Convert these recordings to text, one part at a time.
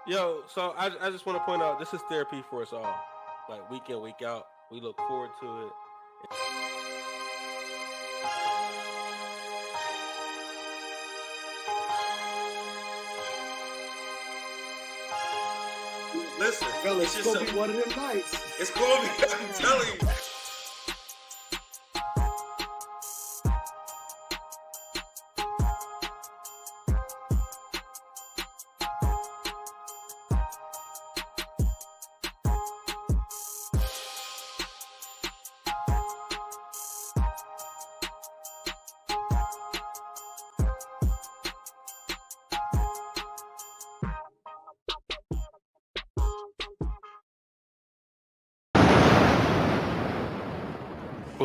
Yo, so I just want to point out this is therapy for us all. Like week in, week out. We look forward to it. Listen, Fellas, it's it's just gonna be one of them nights. it's going to be. I'm telling you.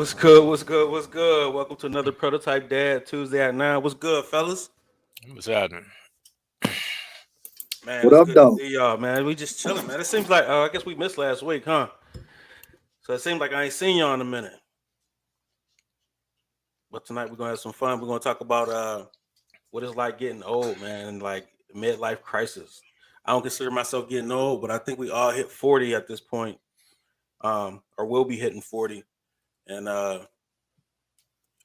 What's good? What's good? What's good? Welcome to another Prototype Dad Tuesday at 9. What's good, fellas? What's happening? Man, What it's up, good to though? see y'all, man. We just chilling, man. It seems like I guess we missed last week, huh? So it seems like I ain't seen y'all in a minute. But tonight we're gonna have some fun. We're gonna talk about what it's like getting old, man, and like midlife crisis. I don't consider myself getting old, but I think we all hit 40 at this point, or will be hitting 40. And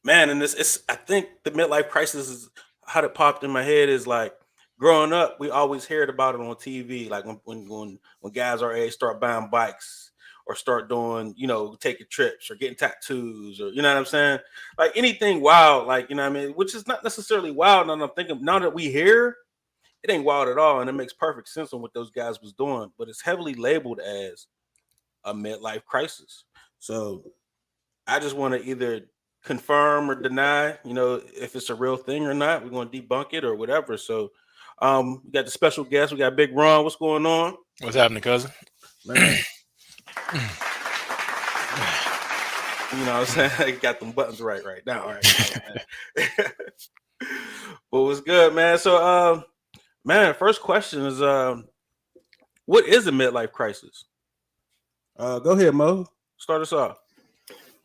man, and this it's I think the midlife crisis is how it popped in my head is like growing up, we always heard about it on TV, like when guys our age start buying bikes or start doing, taking trips or getting tattoos or you know what I'm saying? Like anything wild, like you know what I mean, which is not necessarily wild. And I'm thinking now that we hear it ain't wild at all, and it makes perfect sense on what those guys was doing, but it's heavily labeled as a midlife crisis. So I just want to either confirm or deny, if it's a real thing or not. We're going to debunk it or whatever. So, we got the special guest. We got Big Ron. What's going on, What's happening, cousin? man? You know what I'm saying? I got them buttons right now. All right, man. But what's good, man? So, man, first question is, what is a midlife crisis? Go ahead, Mo. Start us off.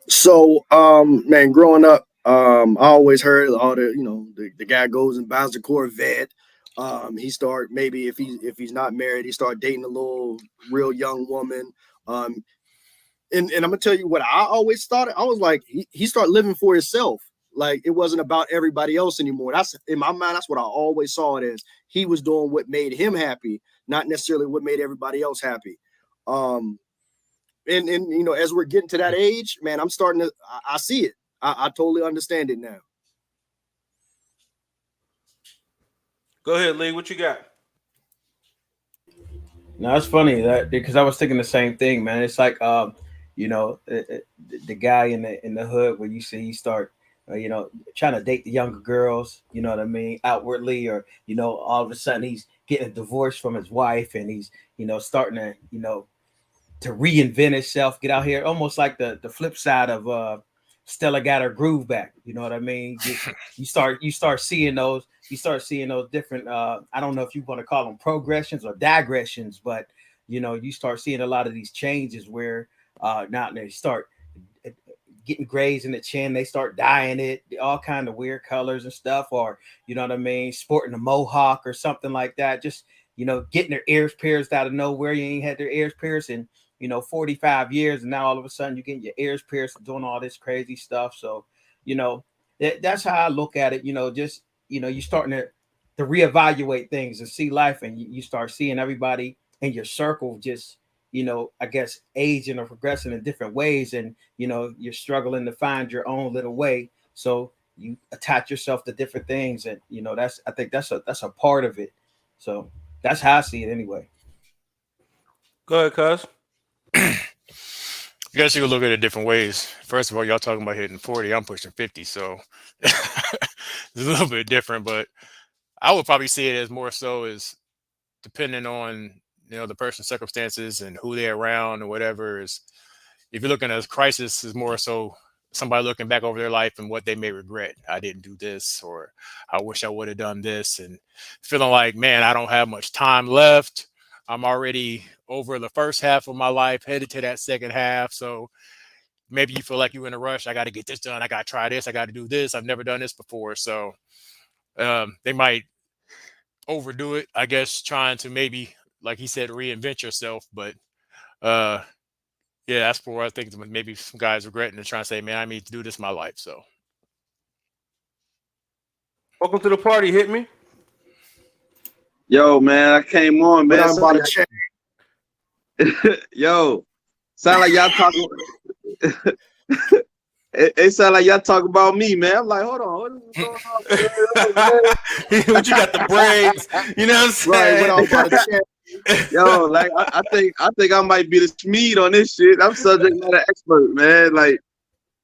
So, man, growing up, I always heard all the guy goes and buys a Corvette. He start maybe if he's not married, he start dating a little real young woman. Um, and I'm gonna tell you what I always thought. I was like, he started living for himself. Like it wasn't about everybody else anymore. That's in my mind. That's what I always saw it as. He was doing what made him happy, not necessarily what made everybody else happy. Um, and as we're getting to that age, man, I'm starting to I see it. I totally understand it now. Go ahead, Lee. What you got? No, it's funny that because I was thinking the same thing, man. It's like, the guy in the hood where you see he start, trying to date the younger girls. You know what I mean, outwardly, or all of a sudden he's getting a divorce from his wife, and he's starting to to reinvent himself, get out here, almost like the flip side of Stella got her groove back. You know what I mean? You start seeing those. You start seeing those different. I don't know if you want to call them progressions or digressions, but you start seeing a lot of these changes where now they start getting grays in the chin. They start dyeing it, all kind of weird colors and stuff, or you know what I mean, sporting a mohawk or something like that. Just getting their ears pierced out of nowhere. You ain't had their ears pierced in 45 years, and now all of a sudden you're getting your ears pierced, doing all this crazy stuff. So, you know, that's how I look at it. Just you're starting to reevaluate things and see life, and you start seeing everybody in your circle just I guess aging or progressing in different ways, and you're struggling to find your own little way. So you attach yourself to different things, and that's I think that's a part of it. So that's how I see it anyway. Go ahead, cuz. I guess you could look at it different ways. First of all, y'all talking about hitting 40. I'm pushing 50, so it's a little bit different. But I would probably see it as more so as depending on the person's circumstances and who they're around or whatever. Is if you're looking at a crisis, is more so somebody looking back over their life and what they may regret. I didn't do this, or I wish I would have done this, and feeling like, man, I don't have much time left. I'm already over the first half of my life, headed to that second half. So maybe you feel like you're in a rush. I got to get this done. I got to try this. I got to do this. I've never done this before. So they might overdo it, I guess, trying to maybe like he said, reinvent yourself. But yeah, that's where I think maybe some guys regretting and trying to say, man, I need to do this in my life. So Welcome to the party. Hit me. Yo, man, I came on, But man. I'm about to check. Yo, sound like y'all talking. It sound like y'all talk about me, man. I'm like, hold on, what's going on, man? What you got the braids? You know what I'm Right, saying? what I'm about to check. Yo, like I think I might be the Schmied on this shit. I'm subject matter expert, man.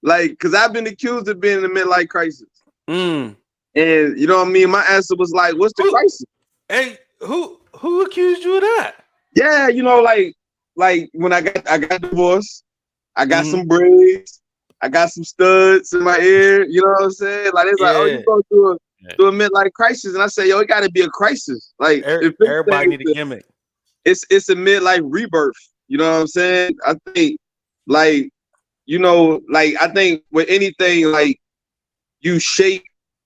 Like, cause I've been accused of being in a midlife crisis, Mm. and you know what I mean. My answer was like, "What's the crisis?" Hey, who accused you of that? Yeah, you know, like when I got divorced, I got Mhm. some braids, I got some studs in my ear. You know what I'm saying? Like it's like, oh, you go through a midlife crisis, and I say, yo, it got to be a crisis. Like if Everybody need a gimmick. it's a midlife rebirth. You know what I'm saying? I think like you know, like I think with anything like you shape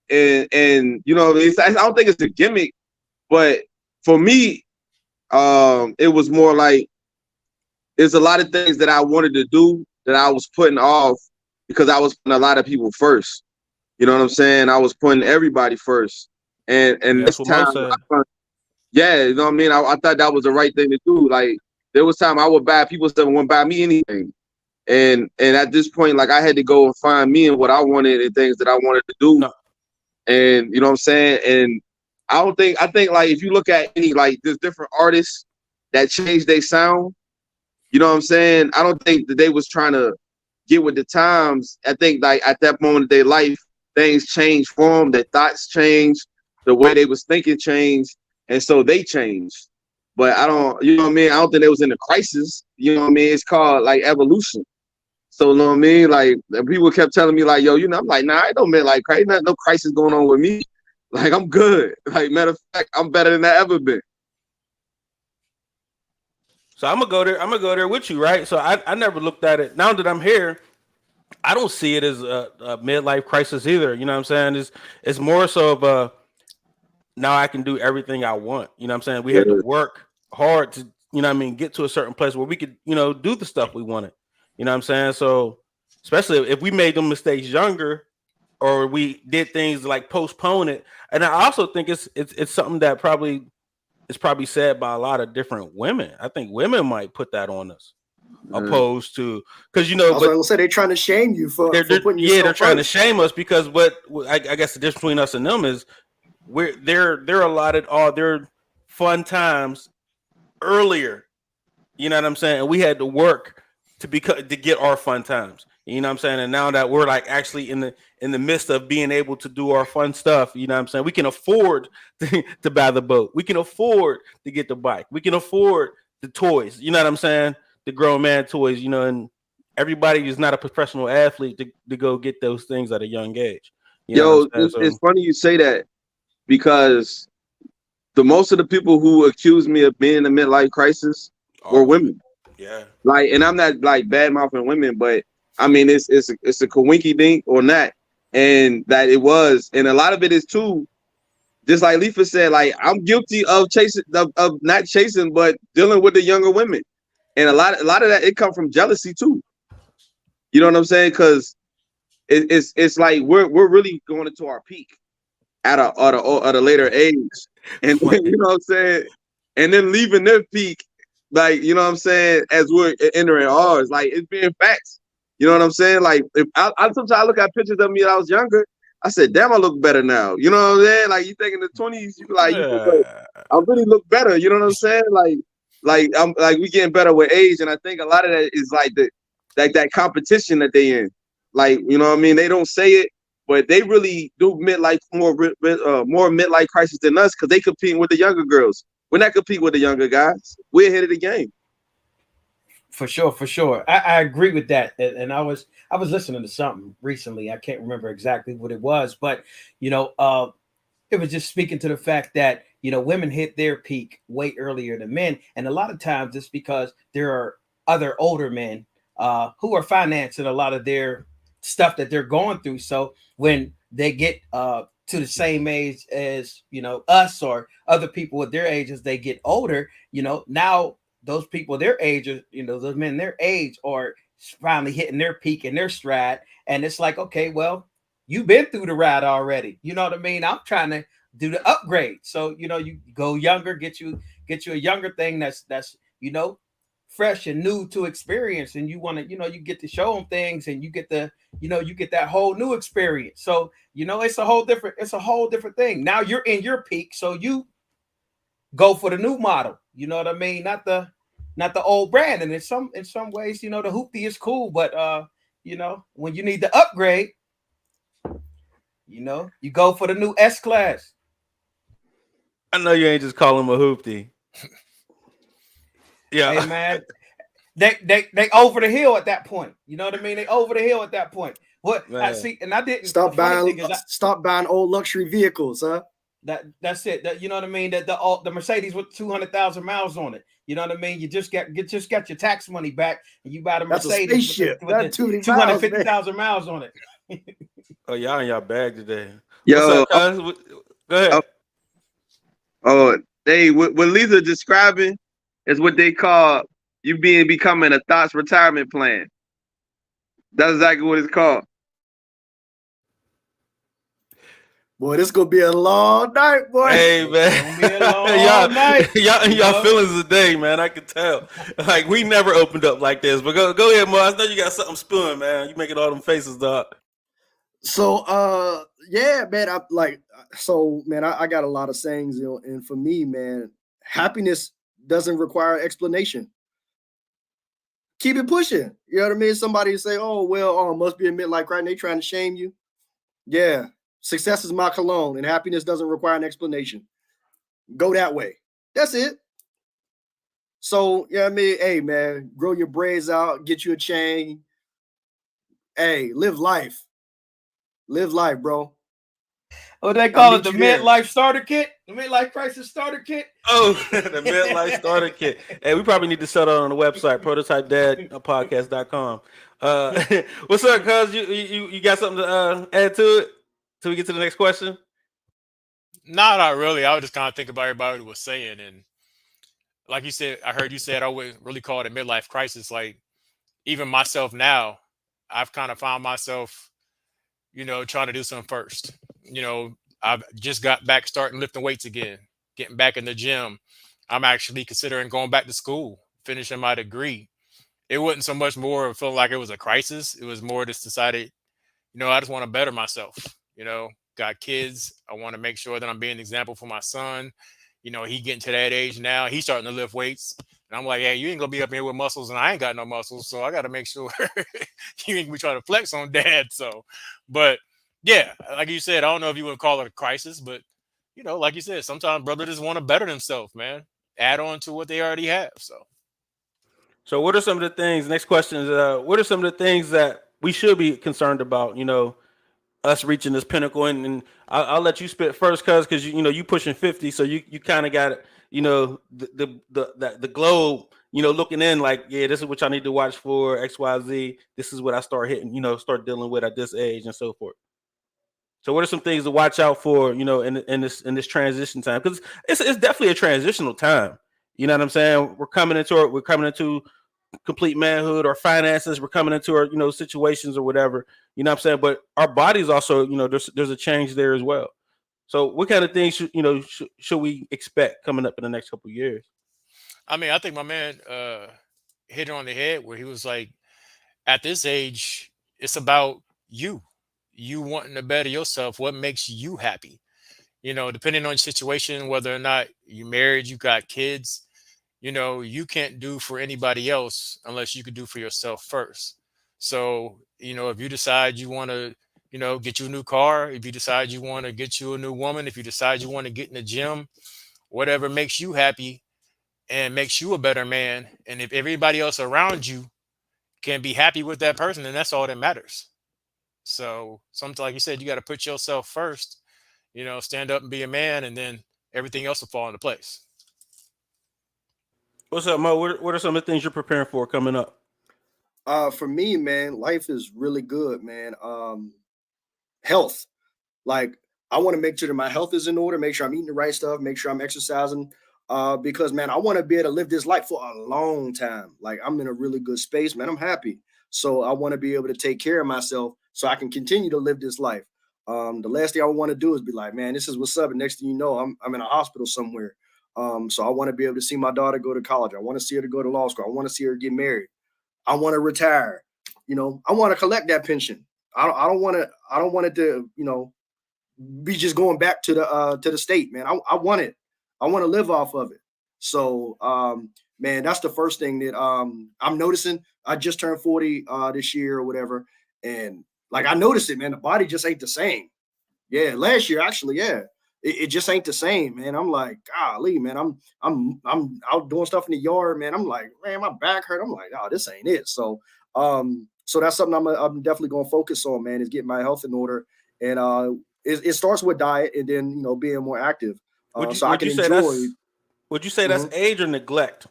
and you know, I don't think it's a gimmick, but for me, it was more like there's a lot of things that I wanted to do that I was putting off because I was putting a lot of people first. You know what I'm saying? I was putting everybody first, and Yeah, this that's what Mo time, said. yeah, you know what I mean. I thought that was the right thing to do. Like there was time I would buy people that wouldn't buy me anything, and at this point, like I had to go and find me and what I wanted and things that I wanted to do, No, and you know what I'm saying. And I think like if you look at any like there's different artists that change their sound. You know what I'm saying? I don't think that they was trying to get with the times. I think like at that moment of their life, things changed for them. Their thoughts changed, the way they was thinking changed, and so they changed. But I don't, you know what I mean? I don't think they was in a crisis. You know what I mean? It's called like evolution. So you know what I mean? Like people kept telling me like, yo, you know, I'm like, nah, I don't mean like crisis, no crisis going on with me. Like I'm good. Like matter of fact, I'm better than I ever been. so I'm gonna go there. I'm gonna go there with you, right? So I never looked at it. Now that I'm here, I don't see it as a midlife crisis either. You know what I'm saying? It's more so of a now I can do everything I want. You know what I'm saying? We Yeah. had to work hard to, you know what I mean, get to a certain place where we could, you know, do the stuff we wanted. You know what I'm saying? So especially if we made them mistakes younger or we did things like postpone it. And I also think it's something that probably is probably said by a lot of different women. I think women might put that on us opposed to because you I know, was but gonna say they're trying to shame you for putting yeah, they're yourself trying to first. shame us because what I guess the difference between us and them is they're allotted all their fun times earlier. You know what I'm saying? And we had to work to get our fun times. You know what I'm saying? And now that we're like actually in the midst of being able to do our fun stuff, you know what I'm saying? We can afford to buy the boat. We can afford to get the bike. We can afford the toys. You know what I'm saying? The grown man toys, you know, and everybody is not a professional athlete to go get those things at a young age. You know what Yo, I'm saying? it's funny you say that because the most of the people who accused me of being in a midlife crisis All were women. women. Yeah. Like, and I'm not like bad mouthing women, but I mean it's a coinky dink or not, and that it was, and a lot of it is too. Just like Lefa said, like I'm guilty of chasing of not chasing, but dealing with the younger women, and a lot of that it come from jealousy too. You know what I'm saying? Because it's like we're really going into our peak at a later age, and then, you know what I'm saying, and then leaving their peak, like you know what I'm saying, as we're entering ours, like it's being facts. You know what I'm saying? Like if I sometimes I look at pictures of me when I was younger, I said, damn, I look better now. You know what I'm saying? Like you think in the 20s, you be like, you think like, Yeah. I really look better. You know what I'm saying? Like I'm like we getting better with age, and I think a lot of that is like that competition that they in. Like you know what I mean? They don't say it, but they really do midlife more midlife crisis than us because they competing with the younger girls. We're not competing with the younger guys. We're ahead of the game. For sure, for sure. I agree with that. And I was listening to something recently. I can't remember exactly what it was, but you know, it was just speaking to the fact that women hit their peak way earlier than men, and a lot of times it's because there are other older men who are financing a lot of their stuff that they're going through. So when they get to the same age as, you know, us or other people with their age as they get older, you know, now those people their age, you know, those men their age are finally hitting their peak and their stride. And it's like, okay, well, you've been through the ride already. You know what I mean? I'm trying to do the upgrade. So, you know, you go younger, get you a younger thing that's, you know, fresh and new to experience, and you want to, you know, you get to show them things, and you get the, you know, you get that whole new experience. So, you know, it's a whole different thing. Now you're in your peak, so you go for the new model. You know what I mean? Not the old brand. And in some ways, you know, the hoopty is cool, but you know, when you need to upgrade, you know, you go for the new S class. I know you ain't just calling him a hoopty. Yeah. Hey man, they over the hill at that point. You know what I mean? They over the hill at that point. What I Man. see, and I didn't Stop buying I, old luxury vehicles, huh? That's it. That, you know what I mean? That the Mercedes with 200,000 miles on it. You know what I mean? You just got your tax money back, and you buy the Mercedes with 250,000 miles on it. Oh, y'all in y'all bag today. Yo, what's up, cuz? Go ahead. They what Lisa describing is what they call you becoming a thoughts retirement plan. That's exactly what it's called. Boy, this gonna be a long night, boy. Hey man, It's gonna be a long night. y'all feelings today, man. I can tell. Like we never opened up like this. But go ahead, Mars. I know you got something spewing, man. You making all them faces, dog. So yeah, man, I got a lot of sayings, you know, and for me, man, happiness doesn't require explanation. Keep it pushing. You know what I mean? Somebody say, oh, well, must be a midlife crisis. They trying to shame you. Yeah. Success is my cologne, and happiness doesn't require an explanation. Go that way. That's it. So, yeah, I mean, hey, man, grow your braids out, get you a chain. Hey, live life. Live life, bro. What they call it, the midlife starter kit, the midlife crisis starter kit. Oh, the midlife starter kit. Hey, we probably need to sell that on the website, prototypedadpodcast.com. What's up, cuz? You got something to add to it till we get to the next question? No, not really. I was just kind of thinking about everybody was saying, and like you said, I heard you said I wouldn't really call it a midlife crisis. Like even myself now, I've kind of found myself, you know, trying to do something first. You know, I've just got back starting lifting weights again, getting back in the gym. I'm actually considering going back to school, finishing my degree. It wasn't so much more of feeling like it was a crisis. It was more just decided, you know, I just want to better myself. You know, got kids. I want to make sure that I'm being an example for my son. You know, he getting to that age now. He's starting to lift weights. And I'm like, hey, you ain't going to be up here with muscles and I ain't got no muscles. So I got to make sure you ain't going to be trying to flex on dad. So, but yeah, like you said, I don't know if you would call it a crisis, but, you know, like you said, sometimes brothers just want to better themselves, man. Add on to what they already have. So what are some of the things, next question is, what are some of the things that we should be concerned about, you know, us reaching this pinnacle? And I'll let you spit first, because you know you pushing 50, so you kind of got it, you know, the globe, you know, looking in like, yeah, this is what y'all need to watch for, XYZ. This is what I start hitting, you know, start dealing with at this age and so forth. So what are some things to watch out for, you know, in this transition time? Because it's definitely a transitional time. You know what I'm saying? We're coming into complete manhood or finances. We're coming into our, you know, situations or whatever. You know what I'm saying? But our bodies also, you know, there's a change there as well. So what kind of things should we expect coming up in the next couple of years? I mean, I think my man hit it on the head where he was like, at this age, it's about you wanting to better yourself. What makes you happy? You know, depending on your situation, whether or not you married, you got kids, you know, you can't do for anybody else unless you could do for yourself first. So, you know, if you decide you want to, you know, get you a new car, if you decide you want to get you a new woman, if you decide you want to get in the gym, whatever makes you happy and makes you a better man. And if everybody else around you can be happy with that person, then that's all that matters. So sometimes, like you said, you got to put yourself first, you know, stand up and be a man, and then everything else will fall into place. What's up, Mo? What are some of the things you're preparing for coming up? For me, man, life is really good, man. Health. Like I want to make sure that my health is in order, make sure I'm eating the right stuff, make sure I'm exercising. Because man, I want to be able to live this life for a long time. Like I'm in a really good space, man. I'm happy. So I want to be able to take care of myself so I can continue to live this life. The last thing I want to do is be like, man, this is what's up. And next thing you know, I'm in a hospital somewhere. So I want to be able to see my daughter go to college. I want to see her to go to law school. I want to see her get married. I want to retire. I want to collect that pension. I don't want to. I don't want it to, be just going back to the state, man. I want it. I want to live off of it. So, man, that's the first thing that I'm noticing. I just turned 40 this year or whatever, and like I noticed it, man. The body just ain't the same. Yeah, last year actually, yeah, it just ain't the same, man. I'm like, golly, man. I'm out doing stuff in the yard, man. I'm like, man, my back hurt. I'm like, oh, this ain't it. So that's something I'm definitely going to focus on, man. Is getting my health in order, and it starts with diet, and then being more active. So I can enjoy. Would you say that's age or neglect?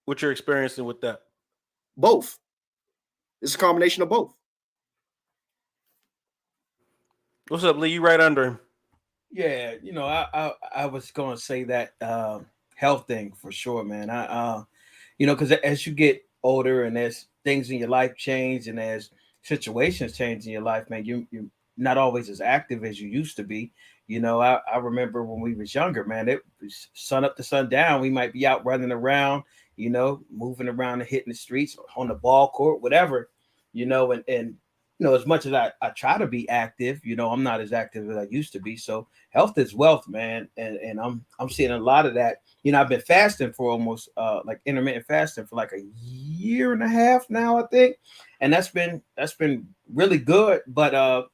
What you're experiencing with that? Both. It's a combination of both. What's up, Lee? You right under him. Yeah, I was going to say that health thing for sure, man. Because as you get older and as things in your life change and as situations change in your life, man, you're not always as active as you used to be. I remember when we was younger, man, it was sun up to sundown. We might be out running around, moving around and hitting the streets on the ball court, whatever, and as much as I try to be active, I'm not as active as I used to be. So health is wealth, man. And I'm seeing a lot of that. I've been fasting for almost like intermittent fasting for like a year and a half now, I think. And that's been really good. But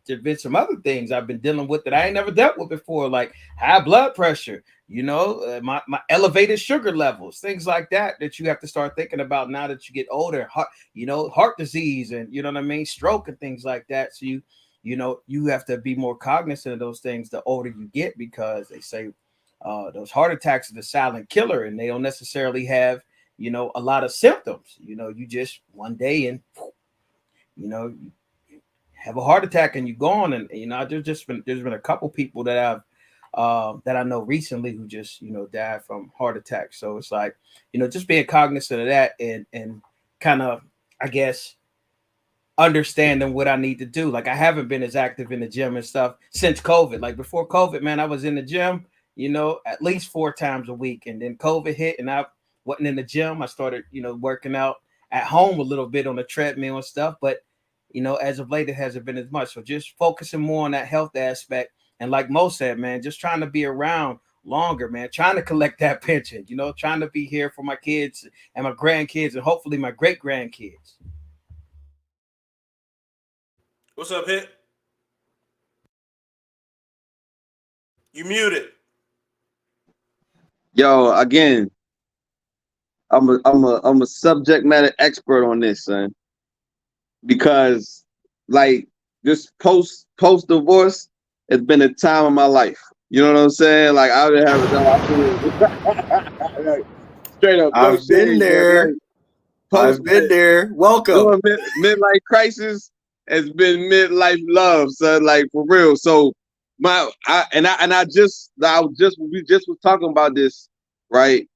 there's been some other things I've been dealing with that I ain't never dealt with before, like high blood pressure, my elevated sugar levels, things like that you have to start thinking about now that you get older, heart disease and stroke and things like that. So you have to be more cognizant of those things the older you get, because they say those heart attacks are the silent killer, and they don't necessarily have a lot of symptoms. You just one day and you have a heart attack and you're gone. And there's been a couple people that I know recently who just died from heart attacks. So it's like just being cognizant of that and kind of, I guess, understanding what I need to do. Like I haven't been as active in the gym and stuff since COVID. Like before COVID, man, I was in the gym at least 4 times a week, and then COVID hit and I wasn't in the gym. I started working out at home a little bit on the treadmill and stuff, but as of late, it hasn't been as much. So just focusing more on that health aspect. And like Mo said, man, just trying to be around longer, man, trying to collect that pension, trying to be here for my kids and my grandkids and hopefully my great grandkids. What's up, Hit? You muted. Yo, again, I'm a subject matter expert on this, son. Because like this post divorce has been a time of my life. You know what I'm saying? Like I would have like, straight up. No I've been there. I've been there. Welcome. Midlife crisis has been midlife love, son. Like for real. So we just was talking about this, right?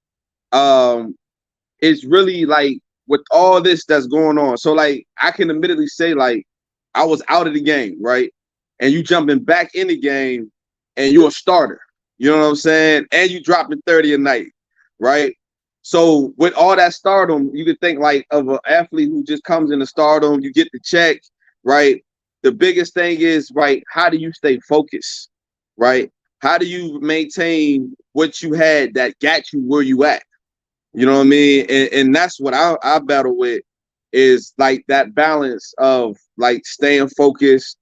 It's really like with all this that's going on. So like I can admittedly say like I was out of the game, right? And you jumping back in the game and you're a starter. You know what I'm saying? And you dropping 30 a night, right? So with all that stardom, you could think like of an athlete who just comes into stardom, you get the check, right? The biggest thing is, right, how do you stay focused, right? How do you maintain what you had that got you where you at? You know what I mean? And that's what I battle with, is like that balance of like staying focused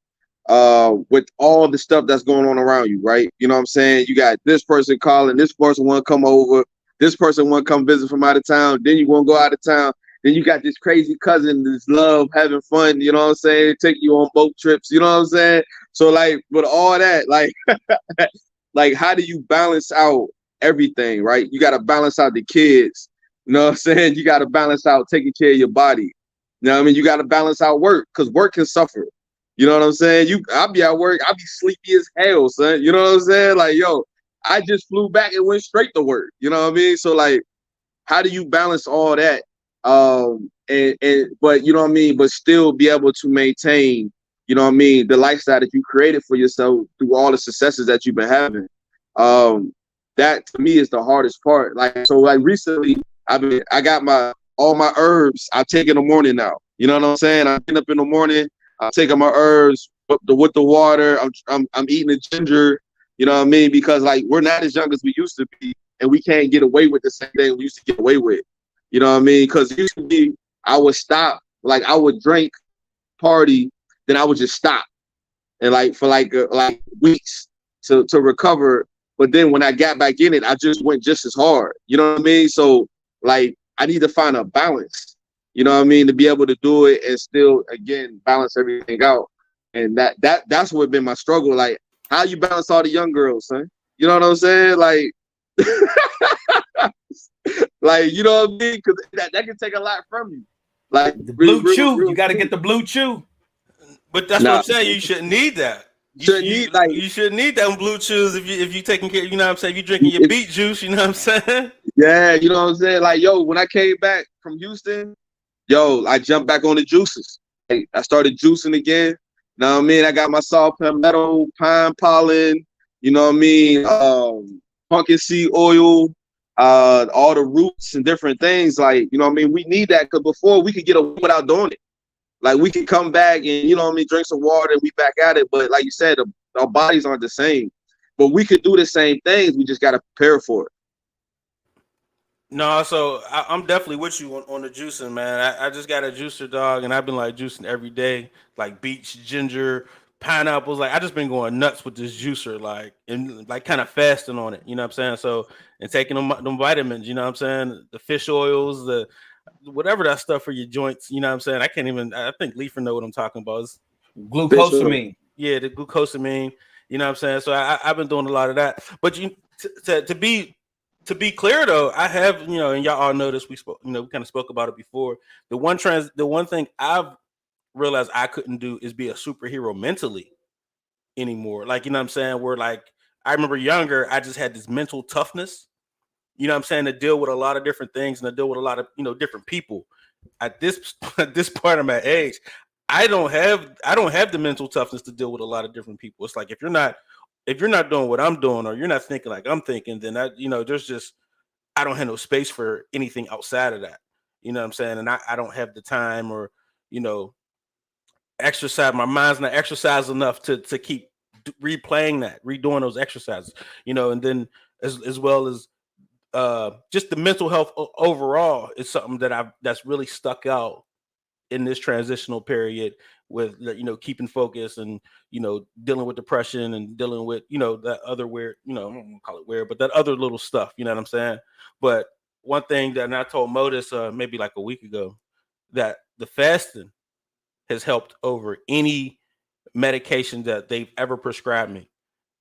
with all the stuff that's going on around you, right? You know what I'm saying? You got this person calling, this person want to come over, this person want to come visit from out of town, then you want to go out of town, then you got this crazy cousin that's love having fun, you know what I'm saying? Take you on boat trips, you know what I'm saying? So like with all that, like like how do you balance out everything, right? You got to balance out the kids, you know what I'm saying? You got to balance out taking care of your body. You know what I mean? You got to balance out work, because work can suffer. You know what I'm saying? I'll be at work, I'll be sleepy as hell, son. You know what I'm saying? Like, yo, I just flew back and went straight to work. You know what I mean? So like, how do you balance all that? But you know what I mean, but still be able to maintain, you know what I mean, the lifestyle that you created for yourself through all the successes that you've been having. That to me is the hardest part. Like, so like recently, I got all my herbs I take in the morning now. You know what I'm saying? I get up in the morning, I'm taking my herbs with the water. I'm eating the ginger. You know what I mean? Because like we're not as young as we used to be, and we can't get away with the same thing we used to get away with. You know what I mean? Because it used to be, I would stop, like I would drink, party, then I would just stop, and like for like weeks to recover. But then when I got back in it, I just went just as hard. You know what I mean? So like I need to find a balance. You know what I mean? To be able to do it and still again balance everything out. And that's what been my struggle. Like, how you balance all the young girls, son? You know what I'm saying? Like, like, you know what I mean? Because that can take a lot from you. Like The blue chew, real you got to quick. get the blue chew. But that's what I'm saying. You shouldn't need that. You shouldn't need them blue chews if you taking care. You know what I'm saying? If you drinking your beet juice, you know what I'm saying? Yeah, you know what I'm saying? Like, yo, when I came back from Houston, yo, I jumped back on the juices. Like, I started juicing again. You know what I mean? I got my saw palmetto, pine pollen, you know what I mean? Pumpkin seed oil, all the roots and different things. Like, you know what I mean? We need that because before we could get away without doing it. Like, we could come back and, you know what I mean, drink some water and we back at it. But like you said, our bodies aren't the same. But we could do the same things. We just got to prepare for it. No, so I'm definitely with you on the juicing, man. I just got a juicer, dog, and I've been like juicing every day, like beets, ginger, pineapples. Like I just been going nuts with this juicer, like and like kind of fasting on it. You know what I'm saying? So and taking them vitamins. You know what I'm saying? The fish oils, the whatever that stuff for your joints. You know what I'm saying? I can't even. I think Leifer know what I'm talking about. Glucosamine. Yeah, the glucosamine. You know what I'm saying? So I've been doing a lot of that. But to be clear though, I have, you know, and y'all all know this. We spoke, you know, we kind of spoke about it before. The one thing I've realized I couldn't do is be a superhero mentally anymore. Like, you know what I'm saying? Where like I remember younger, I just had this mental toughness, you know what I'm saying, to deal with a lot of different things and to deal with a lot of, you know, different people. At this at this part of my age, I don't have the mental toughness to deal with a lot of different people. It's like if you're not doing what I'm doing or you're not thinking like I'm thinking, then that, you know, there's just I don't have no space for anything outside of that. You know what I'm saying? And I don't have the time or, you know, exercise. My mind's not exercised enough to keep replaying that, redoing those exercises, you know, and then as well as just the mental health overall is something that's really stuck out in this transitional period with, you know, keeping focus and, you know, dealing with depression and dealing with, you know, that other weird, you know, I don't want to call it weird, but that other little stuff, you know what I'm saying? But one thing that, and I told Modus maybe like a week ago, that the fasting has helped over any medication that they've ever prescribed me.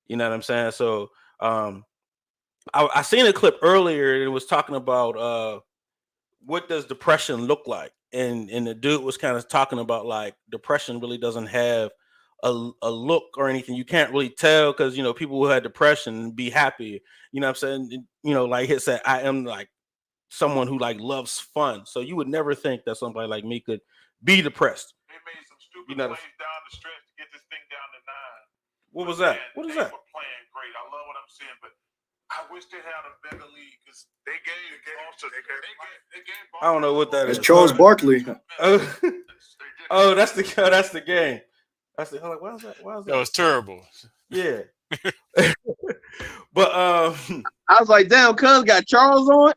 You know what I'm saying? So I seen a clip earlier and it was talking about what does depression look like, and the dude was kind of talking about like depression really doesn't have a look or anything. You can't really tell because, you know, people who had depression be happy, you know what I'm saying, you know, like he said, I am like someone who like loves fun, so you would never think that somebody like me could be depressed. They made some stupid You know, plays down the stretch to get this thing down to 9. what was But that? man, What is they that? were playing great. I love what I'm saying, but I wish they had a better league because they gave Boston. They gave I don't know what that That's is. Charles Barkley. Oh, oh, that's the game. That's the. I'm like, why is that? Why is That that? was terrible. Yeah. But I was like, damn, cuz got Charles on.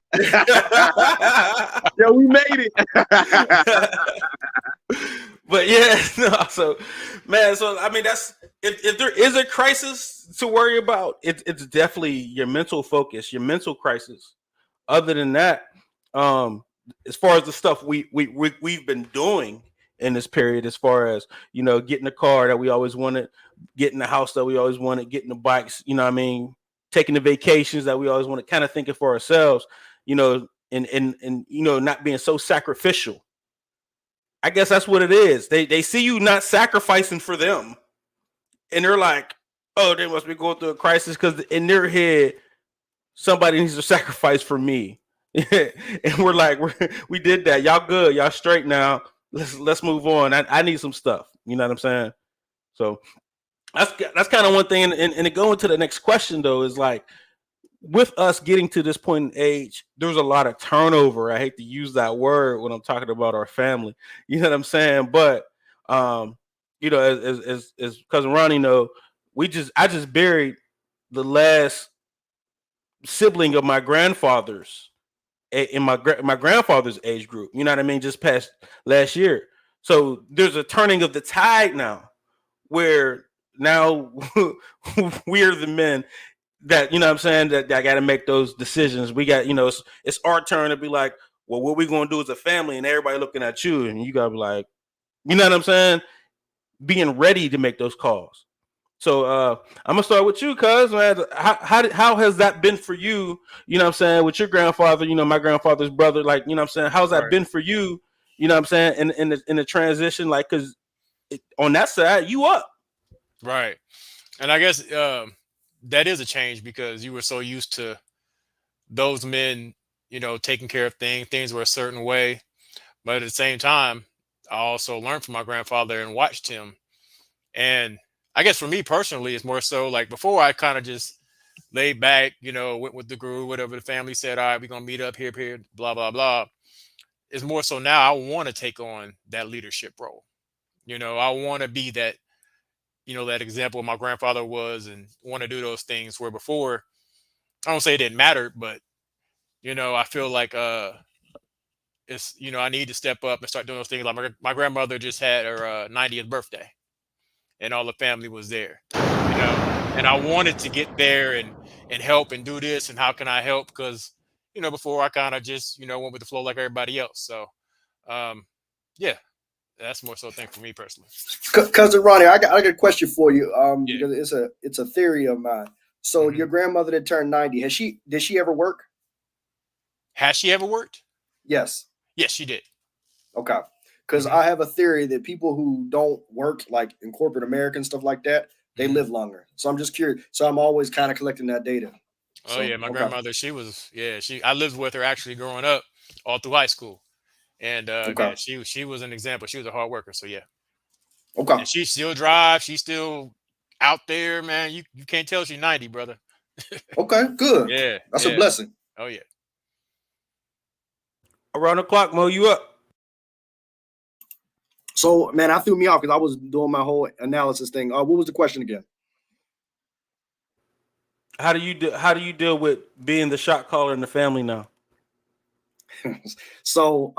Yo, we made it. but yeah, no, so man, so I mean that's if there is a crisis to worry about, it's definitely your mental focus, your mental crisis. Other than that, um, as far as the stuff we've been doing in this period, as far as, you know, getting the car that we always wanted, getting the house that we always wanted, getting the bikes, you know what I mean, taking the vacations that we always wanted, kind of thinking for ourselves, you know, and you know, not being so sacrificial. I guess that's what it is. They see you not sacrificing for them, and they're like, oh, they must be going through a crisis because in their head, somebody needs to sacrifice for me. And we're like, we did that. Y'all good. Y'all straight now. Let's move on. I need some stuff. You know what I'm saying? So that's kind of one thing. And to go into the next question though is like, with us getting to this point in age, there's a lot of turnover. I hate to use that word when I'm talking about our family. You know what I'm saying? But um, as cousin Ronnie know, I just buried the last sibling of my grandfather's in my grandfather's age group. You know what I mean? Just past last year. So there's a turning of the tide now, where now we're the men that, you know what I'm saying, that got to make those decisions. We got, it's our turn to be like, well, what we going to do as a family, and everybody looking at you, and you got to be like, you know what I'm saying, being ready to make those calls. So I'm gonna start with you, cuz man. How has that been for you? You know what I'm saying, with your grandfather, my grandfather's brother, like, you know what I'm saying, how's that Right. been for you? You know what I'm saying, in the transition, like, cause on that side, you up. Right. And I guess that is a change because you were so used to those men, taking care of things. Things were a certain way. But at the same time, I also learned from my grandfather and watched him. And I guess for me personally, it's more so like before I kind of just laid back, went with the groove, whatever the family said, all right, we're going to meet up here, blah, blah, blah. It's more so now I want to take on that leadership role. I want to be that, that example my grandfather was, and want to do those things where before, I don't say it didn't matter, but, I feel like it's, I need to step up and start doing those things. Like my grandmother just had her 90th birthday, and all the family was there, and I wanted to get there and help and do this. And how can I help? Because, before I kind of just, went with the flow like everybody else. So, yeah, that's more so a thing for me personally. Cousin Ronnie, I got a question for you. Yeah. Because it's a theory of mine. So Mhm. your grandmother that turned 90, did she ever work? Has she ever worked? Yes. Yes, she did. Okay. Because Mhm. I have a theory that people who don't work, like in corporate America and stuff like that, they Mhm. live longer. So I'm just curious. So I'm always kind of collecting that data. Oh So yeah, my okay. grandmother, I lived with her actually growing up all through high school. And Okay. she was an example. She was a hard worker. So yeah. Okay. And she still drives. She's still out there, man. You can't tell she's 90, brother. Okay. Good. Yeah, That's a yeah. blessing. Oh yeah. Around the clock, Mo, you up? So man, I threw me off because I was doing my whole analysis thing. What was the question again? How do you deal with being the shot caller in the family now? So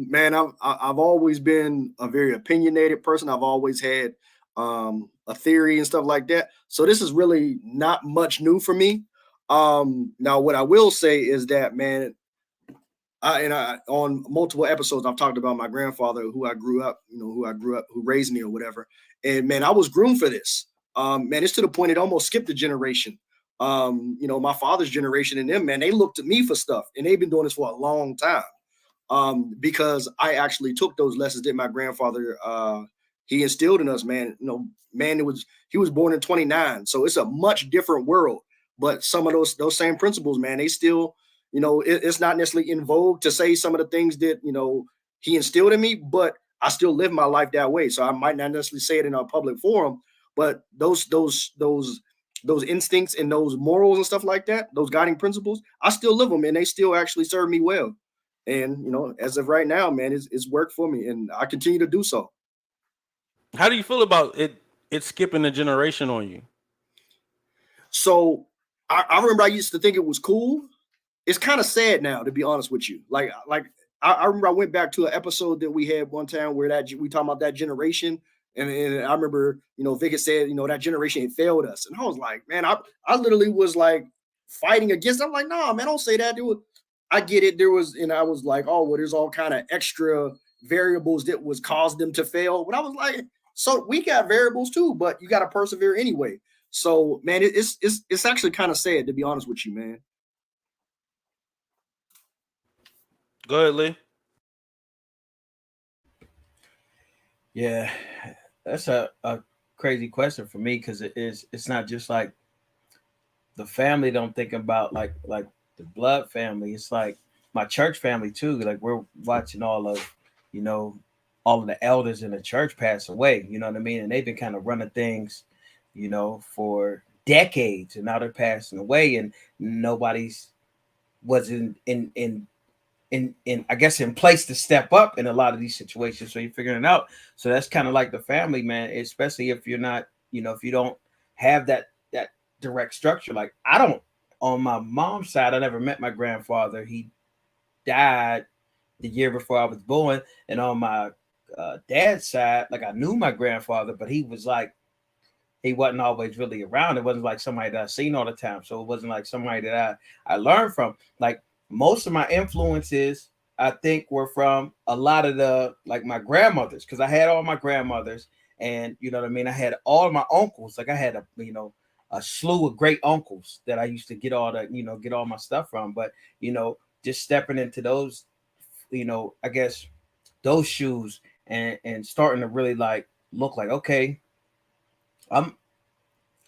man, I've always been a very opinionated person. I've always had a theory and stuff like that. So this is really not much new for me. Now what I will say is that, man, I on multiple episodes I've talked about my grandfather who I grew up, who raised me or whatever. And man, I was groomed for this. Man, it's to the point it almost skipped a generation. My father's generation and them, man, they looked to me for stuff, and they've been doing this for a long time. Because I actually took those lessons that my grandfather he instilled in us, man. Man, he was born in 29, so it's a much different world. But some of those same principles, man, they still, it's not necessarily in vogue to say some of the things that he instilled in me, but I still live my life that way. So I might not necessarily say it in a public forum, but those instincts and those morals and stuff like that, those guiding principles, I still live them, and they still actually serve me well. And as of right now, man, it's worked for me, and I continue to do so. How do you feel about it skipping a generation on you? So I remember I used to think it was cool. It's kind of sad now, to be honest with you. Like I remember I went back to an episode that we had one time where we talking about that generation, and I remember Vic had said that generation had failed us, and I was like, man, I literally was like fighting against. I'm like, nah, man, don't say that. I get it. And I was like, oh, well, there's all kind of extra variables that was caused them to fail. But I was like, so we got variables too, but you got to persevere anyway. So man, it's actually kind of sad, to be honest with you, man. Go ahead, Lee. Yeah, that's a crazy question for me because it's not just like the family don't think about like the blood family. It's like my church family too. Like we're watching you know, all of the elders in the church pass away. You know what I mean? And they've been kind of running things, for decades, and now they're passing away, and nobody's was in I guess in place to step up in a lot of these situations. So you're figuring it out. So that's kind of like the family, man. Especially if you're not, if you don't have that direct structure. Like I don't. On my mom's side, I never met my grandfather. He died the year before I was born. And on my dad's side, like I knew my grandfather, but he wasn't always really around. It wasn't like somebody that I seen all the time. So it wasn't like somebody that I learned from. Like most of my influences, I think, were from a lot of like my grandmothers, because I had all my grandmothers, and you know what I mean. I had all my uncles. Like I had a slew of great uncles that I used to get all my stuff from. But just stepping into those, I guess those shoes and starting to really like look like, okay, I'm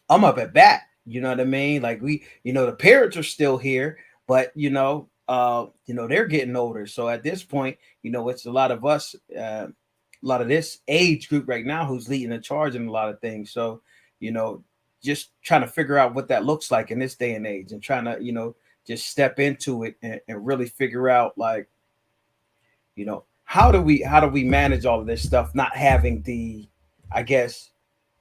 I'm up at bat. You know what I mean? Like the parents are still here, but they're getting older. So at this point, it's a lot of us, a lot of this age group right now who's leading the charge in a lot of things. So, just trying to figure out what that looks like in this day and age, and trying to, just step into it and really figure out like, how do we manage all of this stuff, not having the, I guess,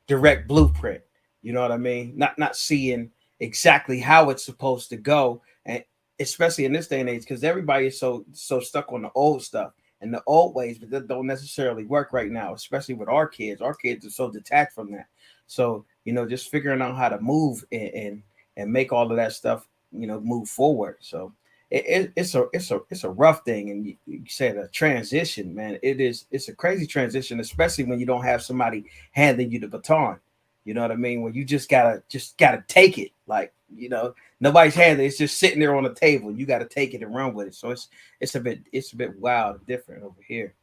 direct blueprint. You know what I mean? Not seeing exactly how it's supposed to go, and especially in this day and age, because everybody is so stuck on the old stuff and the old ways, but that don't necessarily work right now. Especially with our kids are so detached from that. So just figuring out how to move and make all of that stuff move forward. So it's a rough thing, and you said a transition, man. It's a crazy transition, especially when you don't have somebody handing you the baton. You know what I mean? When you just gotta take it, like nobody's handing it's just sitting there on the table. You got to take it and run with it. So it's a bit wild and different over here.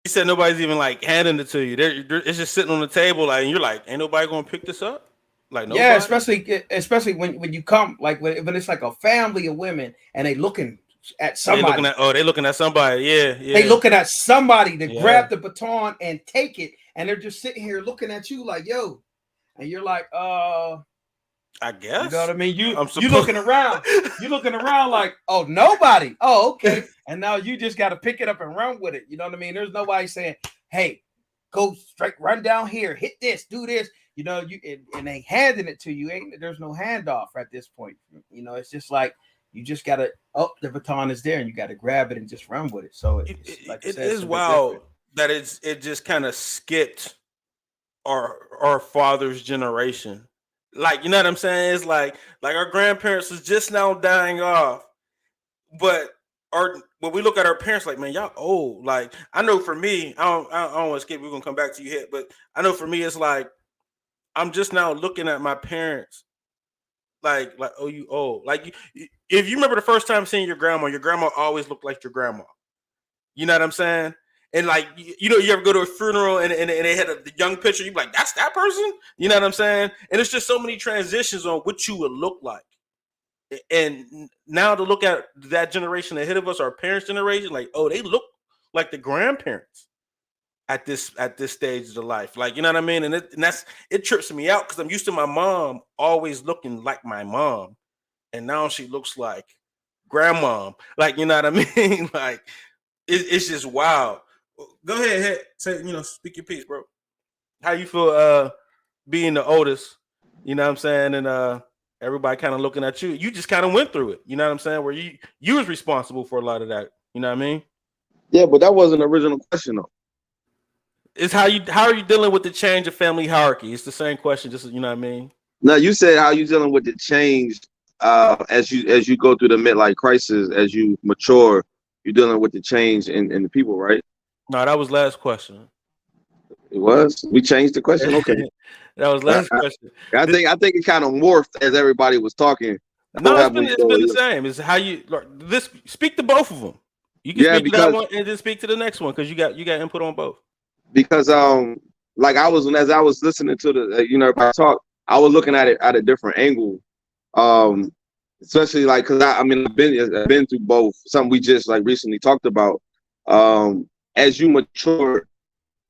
You said nobody's even like handing it to you. It's just sitting on the table, like, and you're like, ain't nobody gonna pick this up? Like Yeah, nobody. especially when you come, like when it's like a family of women and they looking at somebody. They looking at somebody. Yeah, They yeah, looking at somebody to yeah. grab the baton and take it, and they're just sitting here looking at you like, yo, and you're like, I guess. you know what I mean? You supposed- looking around, like, oh, nobody. Oh, okay. And now you just got to pick it up and run with it. You know what I mean? There's nobody saying, hey, go straight, run down here, hit this, do this. And they handing it to you. There's no handoff at this point. It's just like you just gotta. Oh, the baton is there, and you got to grab it and just run with it. So it is wild that it just kind of skipped our father's generation. Like, you know what I'm saying? It's like our grandparents is just now dying off, but when we look at our parents, like, man, y'all old. Like, I know for me, I don't want to skip. We're gonna come back to you here, but I know for me, it's like I'm just now looking at my parents, like, oh, you old. Like, if you remember the first time seeing your grandma always looked like your grandma. You know what I'm saying? And like, you ever go to a funeral and they had the young picture, you be like, that's that person? You know what I'm saying? And it's just so many transitions on what you would look like. And now to look at that generation ahead of us, our parents' generation, like, oh, they look like the grandparents at this stage of the life. Like, you know what I mean? And it trips me out because I'm used to my mom always looking like my mom. And now she looks like grandmom. Like, you know what I mean? Like, it's just wild. Go ahead, say, speak your piece, bro. How you feel being the oldest, you know what I'm saying? And everybody kind of looking at you. You just kind of went through it, you know what I'm saying? Where you was responsible for a lot of that, you know what I mean? Yeah, but that wasn't an original question though. It's how are you dealing with the change of family hierarchy? It's the same question, just, you know what I mean? No, you said how you dealing with the change as you go through the midlife crisis, as you mature, you're dealing with the change in the people, right? No, that was last question. It was. We changed the question. Okay. That was last question. I think it kind of morphed as everybody was talking. No, it's been the same. It's how you speak to both of them. You can speak to that one and then speak to the next one because you got input on both. because like I was as I was listening to the everybody talk, I was looking at it at a different angle. Um, Especially like because I mean I've been through both. Something we just like recently talked about. As you mature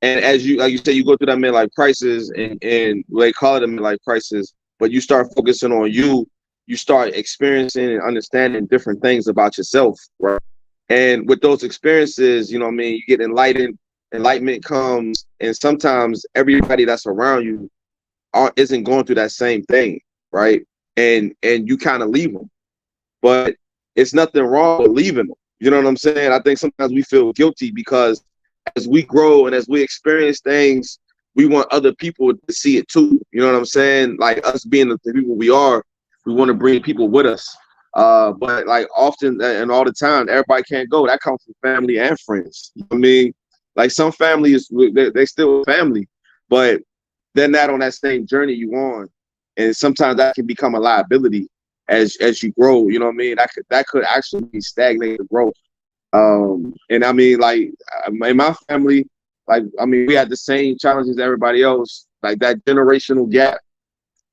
and as you like you said, you go through that midlife crisis, and they call it a midlife crisis, but you start focusing on you. You start experiencing and understanding different things about yourself, right? And with those experiences, you know what I mean, you get enlightened. Enlightenment comes, and sometimes everybody that's around you isn't going through that same thing, right? And you kind of leave them, but it's nothing wrong with leaving them. You know what I'm saying? I think sometimes we feel guilty because as we grow and as we experience things, we want other people to see it too. You know what I'm saying? Like us being the people we are, we want to bring people with us. But like often and all the time, everybody can't go. That comes from family and friends. You know what I mean? Like some families, they still family, but they're not on that same journey you on. And sometimes that can become a liability as you grow. You know what I mean? That could actually stagnate the growth. And I mean, like in my family, like I mean, we had the same challenges as everybody else, like that generational gap.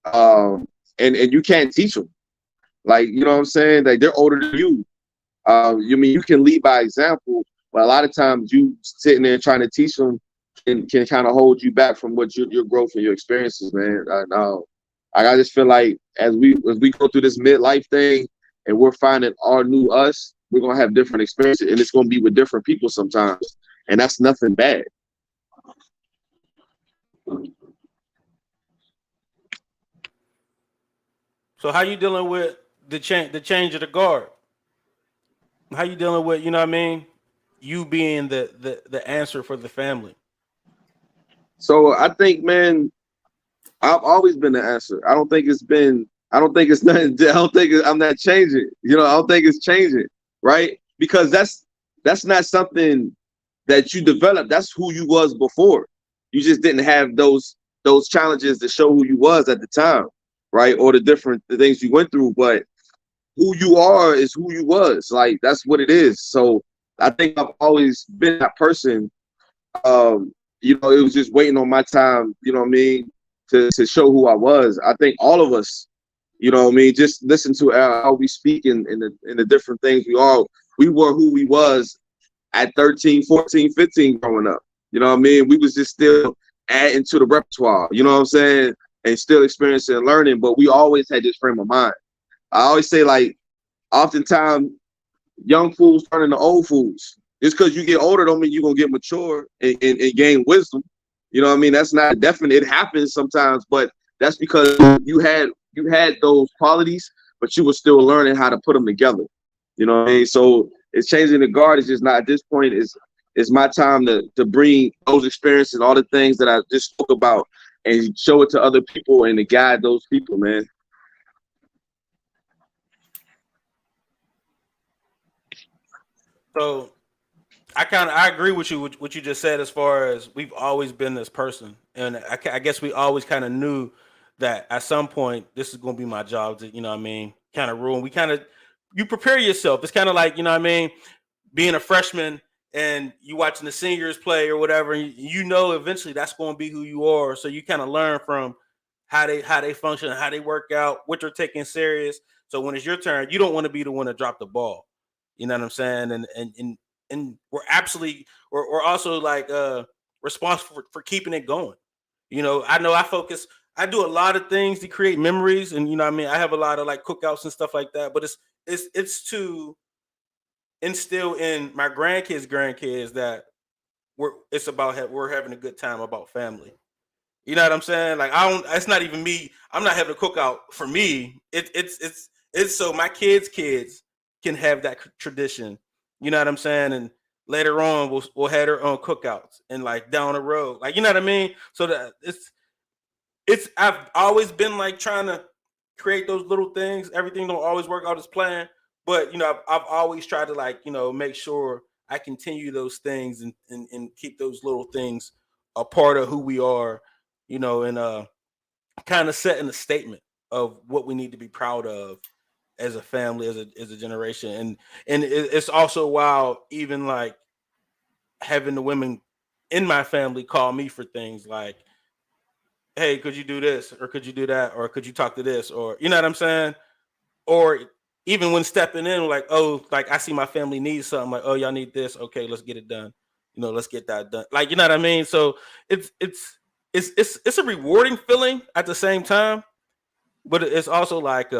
And you can't teach them. Like you know what I'm saying? Like they're older than you. You mean you can lead by example, but a lot of times you sitting there trying to teach them can kind of hold you back from what your growth and your experiences, man. I just feel like as we go through this midlife thing and we're finding our new us, we're gonna have different experiences, and it's gonna be with different people sometimes, and that's nothing bad. So how you dealing with the change of the guard? How you dealing with, you know what I mean? You being the answer for the family. So I think, man, I've always been the answer. I don't think it's been. I don't think it's nothing. I don't think I'm not changing. You know, I don't think it's changing, right? Because that's not something that you developed. That's who you was before. You just didn't have those challenges to show who you was at the time, right? Or the things you went through. But who you are is who you was. Like that's what it is. So I think I've always been that person. It was just waiting on my time, you know what I mean, to show who I was. I think all of us, you know what I mean, just listen to how we speak in the different things we were who we was at 13, 14, 15 growing up. You know what I mean? We was just still adding to the repertoire, you know what I'm saying? And still experiencing and learning, but we always had this frame of mind. I always say like oftentimes young fools turn into old fools. Just because you get older don't mean you're gonna get mature and gain wisdom. You know what I mean? That's not definite. It happens sometimes, but that's because you had those qualities, but you were still learning how to put them together. You know what I mean? So it's changing the guard. It's just not at this point. It's my time to bring those experiences, all the things that I just spoke about, and show it to other people and to guide those people, man. So I agree with you what you just said as far as we've always been this person, and I guess we always kind of knew that at some point this is going to be my job to, you know what I mean, kind of ruin. We kind of you prepare yourself. It's kind of like, you know what I mean, being a freshman and you watching the seniors play or whatever. And you know eventually that's going to be who you are. So you kind of learn from how they function, how they work out, what they're taking serious. So when it's your turn, you don't want to be the one to drop the ball. You know what I'm saying? And we're absolutely we're also like responsible for keeping it going. You know I do a lot of things to create memories, and you know what I mean, I have a lot of like cookouts and stuff like that, but it's to instill in my grandkids that it's about we're having a good time, about family. You know what I'm saying? Like I don't. It's not even me. I'm not having a cookout for me. It's so my kids can have that tradition. You know what I'm saying? And later on, we'll have our own cookouts and like down the road, like you know what I mean. So that it's I've always been like trying to create those little things. Everything don't always work out as planned, but you know I've always tried to like make sure I continue those things and keep those little things a part of who we are, and kind of setting a statement of what we need to be proud of as a family, as a generation, and it's also wild, even like having the women in my family call me for things like, "Hey, could you do this, or could you do that, or could you talk to this, or you know what I'm saying?" Or even when stepping in, like, "Oh, like I see my family needs something, like, oh, y'all need this, okay, let's get it done. Let's get that done." Like, you know what I mean? So it's a rewarding feeling at the same time, but it's also like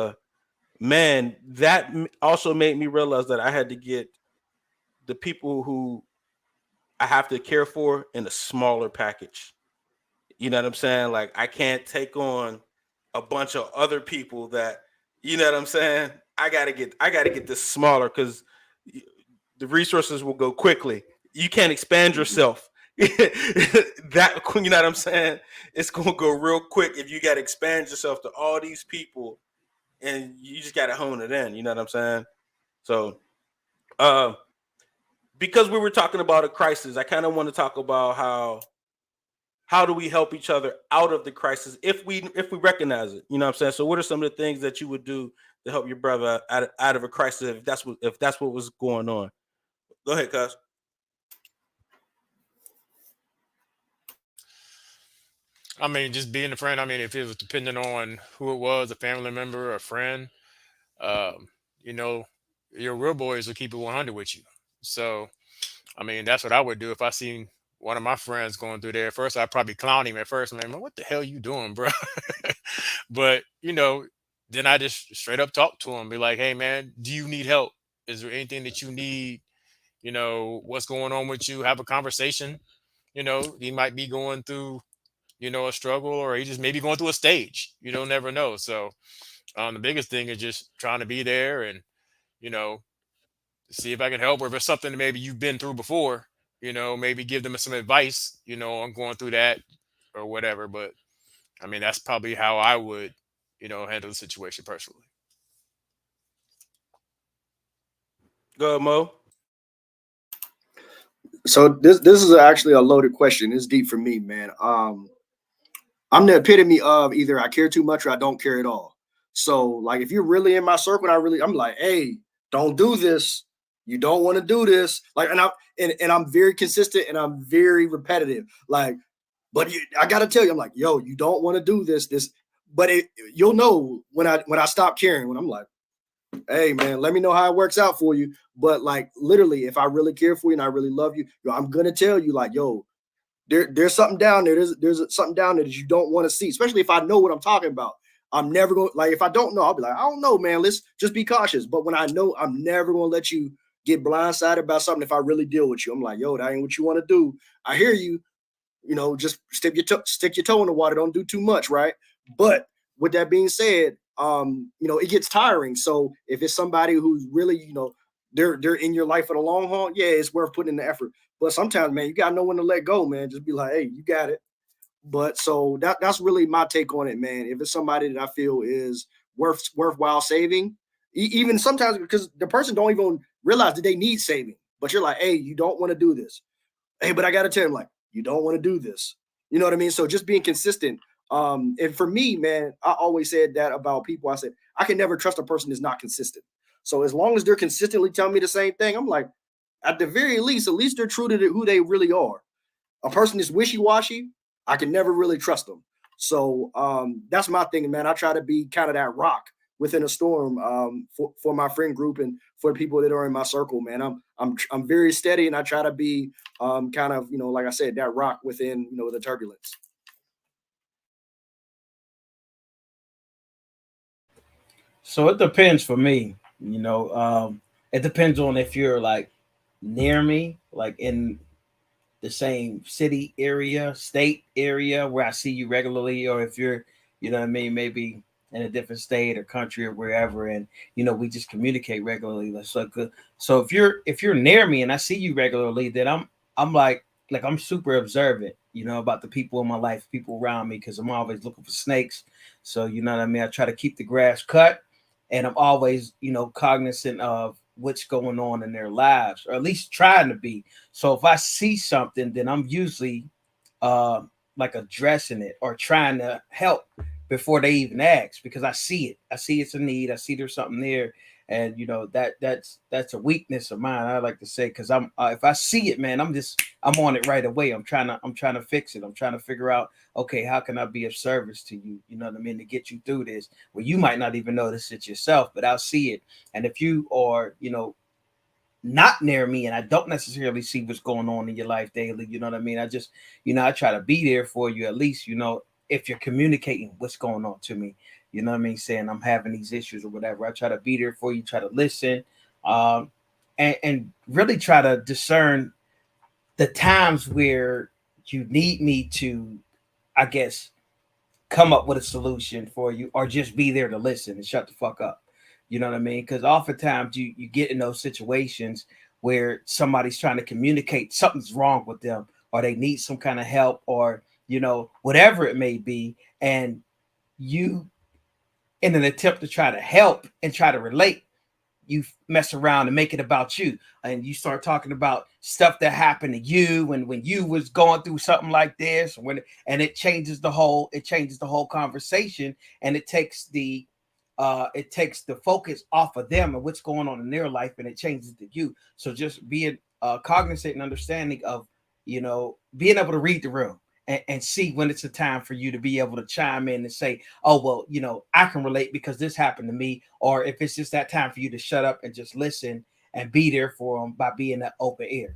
man, that also made me realize that I had to get the people who I have to care for in a smaller package. You know what I'm saying? Like, I can't take on a bunch of other people that, you know what I'm saying? I gotta get this smaller because the resources will go quickly. You can't expand yourself. That, you know what I'm saying? It's gonna go real quick if you gotta expand yourself to all these people, and you just gotta hone it in. You know what I'm saying? So, uh, because we were talking about a crisis, I kind of want to talk about how do we help each other out of the crisis if we recognize it. You know what I'm saying? So what are some of the things that you would do to help your brother out of a crisis if that's what was going on? Go ahead, cuz. I mean, just being a friend. I mean, if it was depending on who it was, a family member, a friend, um, you know, your real boys will keep it 100 with you. So, I mean, that's what I would do if I seen one of my friends going through there. First, I'd probably clown him at first, man. What the hell you doing, bro? But then I just straight up talk to him, be like, "Hey, man, do you need help? Is there anything that you need? What's going on with you? Have a conversation. He might be going through, a struggle, or he just maybe going through a stage. You don't never know. So, the biggest thing is just trying to be there and, you know, see if I can help, or if it's something that maybe you've been through before, maybe give them some advice, on going through that or whatever. But I mean, that's probably how I would, handle the situation personally. Go ahead, Mo. So this is actually a loaded question. It's deep for me, man. I'm the epitome of either I care too much or I don't care at all. So like if you're really in my circle, I'm like, hey, don't do this. You don't want to do this. Like, and I'm very consistent and I'm very repetitive. Like, but I gotta tell you, I'm like, yo, you don't want to do this. But you'll know when I stop caring. When I'm like, hey man, let me know how it works out for you. But like literally, if I really care for you and I really love you, I'm gonna tell you like, yo, there's something down there. There's something down there that you don't want to see, especially if I know what I'm talking about. I'm never going like if I don't know, I'll be like, I don't know, man. Let's just be cautious. But when I know, I'm never gonna let you get blindsided about something. If I really deal with you, I'm like, yo, that ain't what you want to do. I hear you. Just stick your toe in the water. Don't do too much, right? But with that being said, it gets tiring. So if it's somebody who's really, they're in your life for the long haul, yeah, it's worth putting in the effort. But sometimes, man, you gotta know when to let go, man. Just be like, hey, you got it. But so that's really my take on it, man. If it's somebody that I feel is worthwhile saving, even sometimes because the person don't even realize that they need saving, but you're like, hey, you don't want to do this. Hey, but I gotta tell him, like, you don't want to do this. You know what I mean? So just being consistent. And for me, man, I always said that about people. I said, I can never trust a person that's not consistent. So as long as they're consistently telling me the same thing, I'm like, at the very least, at least they're true to who they really are. A person that's wishy-washy, I can never really trust them. So that's my thing, man. I try to be kind of that rock within a storm for my friend group and for people that are in my circle, man. I'm very steady and I try to be kind of, like I said, that rock within, the turbulence. So it depends for me. It depends on if you're like near me, like in the same city area, state area where I see you regularly, or if you're, what I mean, maybe in a different state or country or wherever, and we just communicate regularly. So if you're near me and I see you regularly, then I'm like I'm super observant, about the people in my life, people around me, because I'm always looking for snakes. So you know what I mean. I try to keep the grass cut, and I'm always cognizant of what's going on in their lives, or at least trying to be. So if I see something, then I'm usually like addressing it or trying to help before they even ask, because I see it. I see it's a need. I see there's something there, and that's a weakness of mine. I like to say, because I'm if I see it, man, I'm on it right away. I'm trying to fix it. I'm trying to figure out, okay, how can I be of service to you? You know what I mean, to get you through this. Well, you might not even notice it yourself, but I'll see it. And if you are, not near me and I don't necessarily see what's going on in your life daily, you know what I mean? I just, I try to be there for you at least, if you're communicating what's going on to me, you know what I mean? Saying I'm having these issues or whatever. I try to be there for you, try to listen, and really try to discern the times where you need me to, I guess, come up with a solution for you or just be there to listen and shut the fuck up. You know what I mean? Because oftentimes you get in those situations where somebody's trying to communicate something's wrong with them or they need some kind of help or, whatever it may be. And you, in an attempt to try to help and try to relate, you mess around and make it about you, and you start talking about stuff that happened to you and when you was going through something like this, and it changes the whole conversation, and it takes the focus off of them and what's going on in their life, and it changes to you. So just being cognizant and understanding of, being able to read the room and see when it's a time for you to be able to chime in and say, oh, well, I can relate because this happened to me. Or if it's just that time for you to shut up and just listen and be there for them by being that open ear.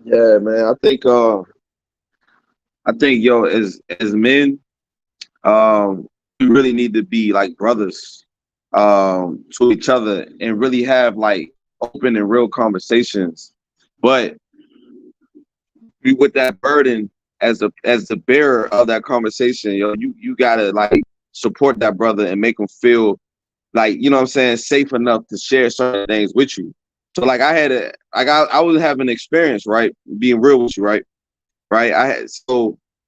Yeah, man. I think yo, as men, we really need to be like brothers to each other and really have like open and real conversations. But be with that burden as the bearer of that conversation, you gotta like support that brother and make him feel like, you know what I'm saying, safe enough to share certain things with you. So like I was having an experience, right? Being real with you, right? Right.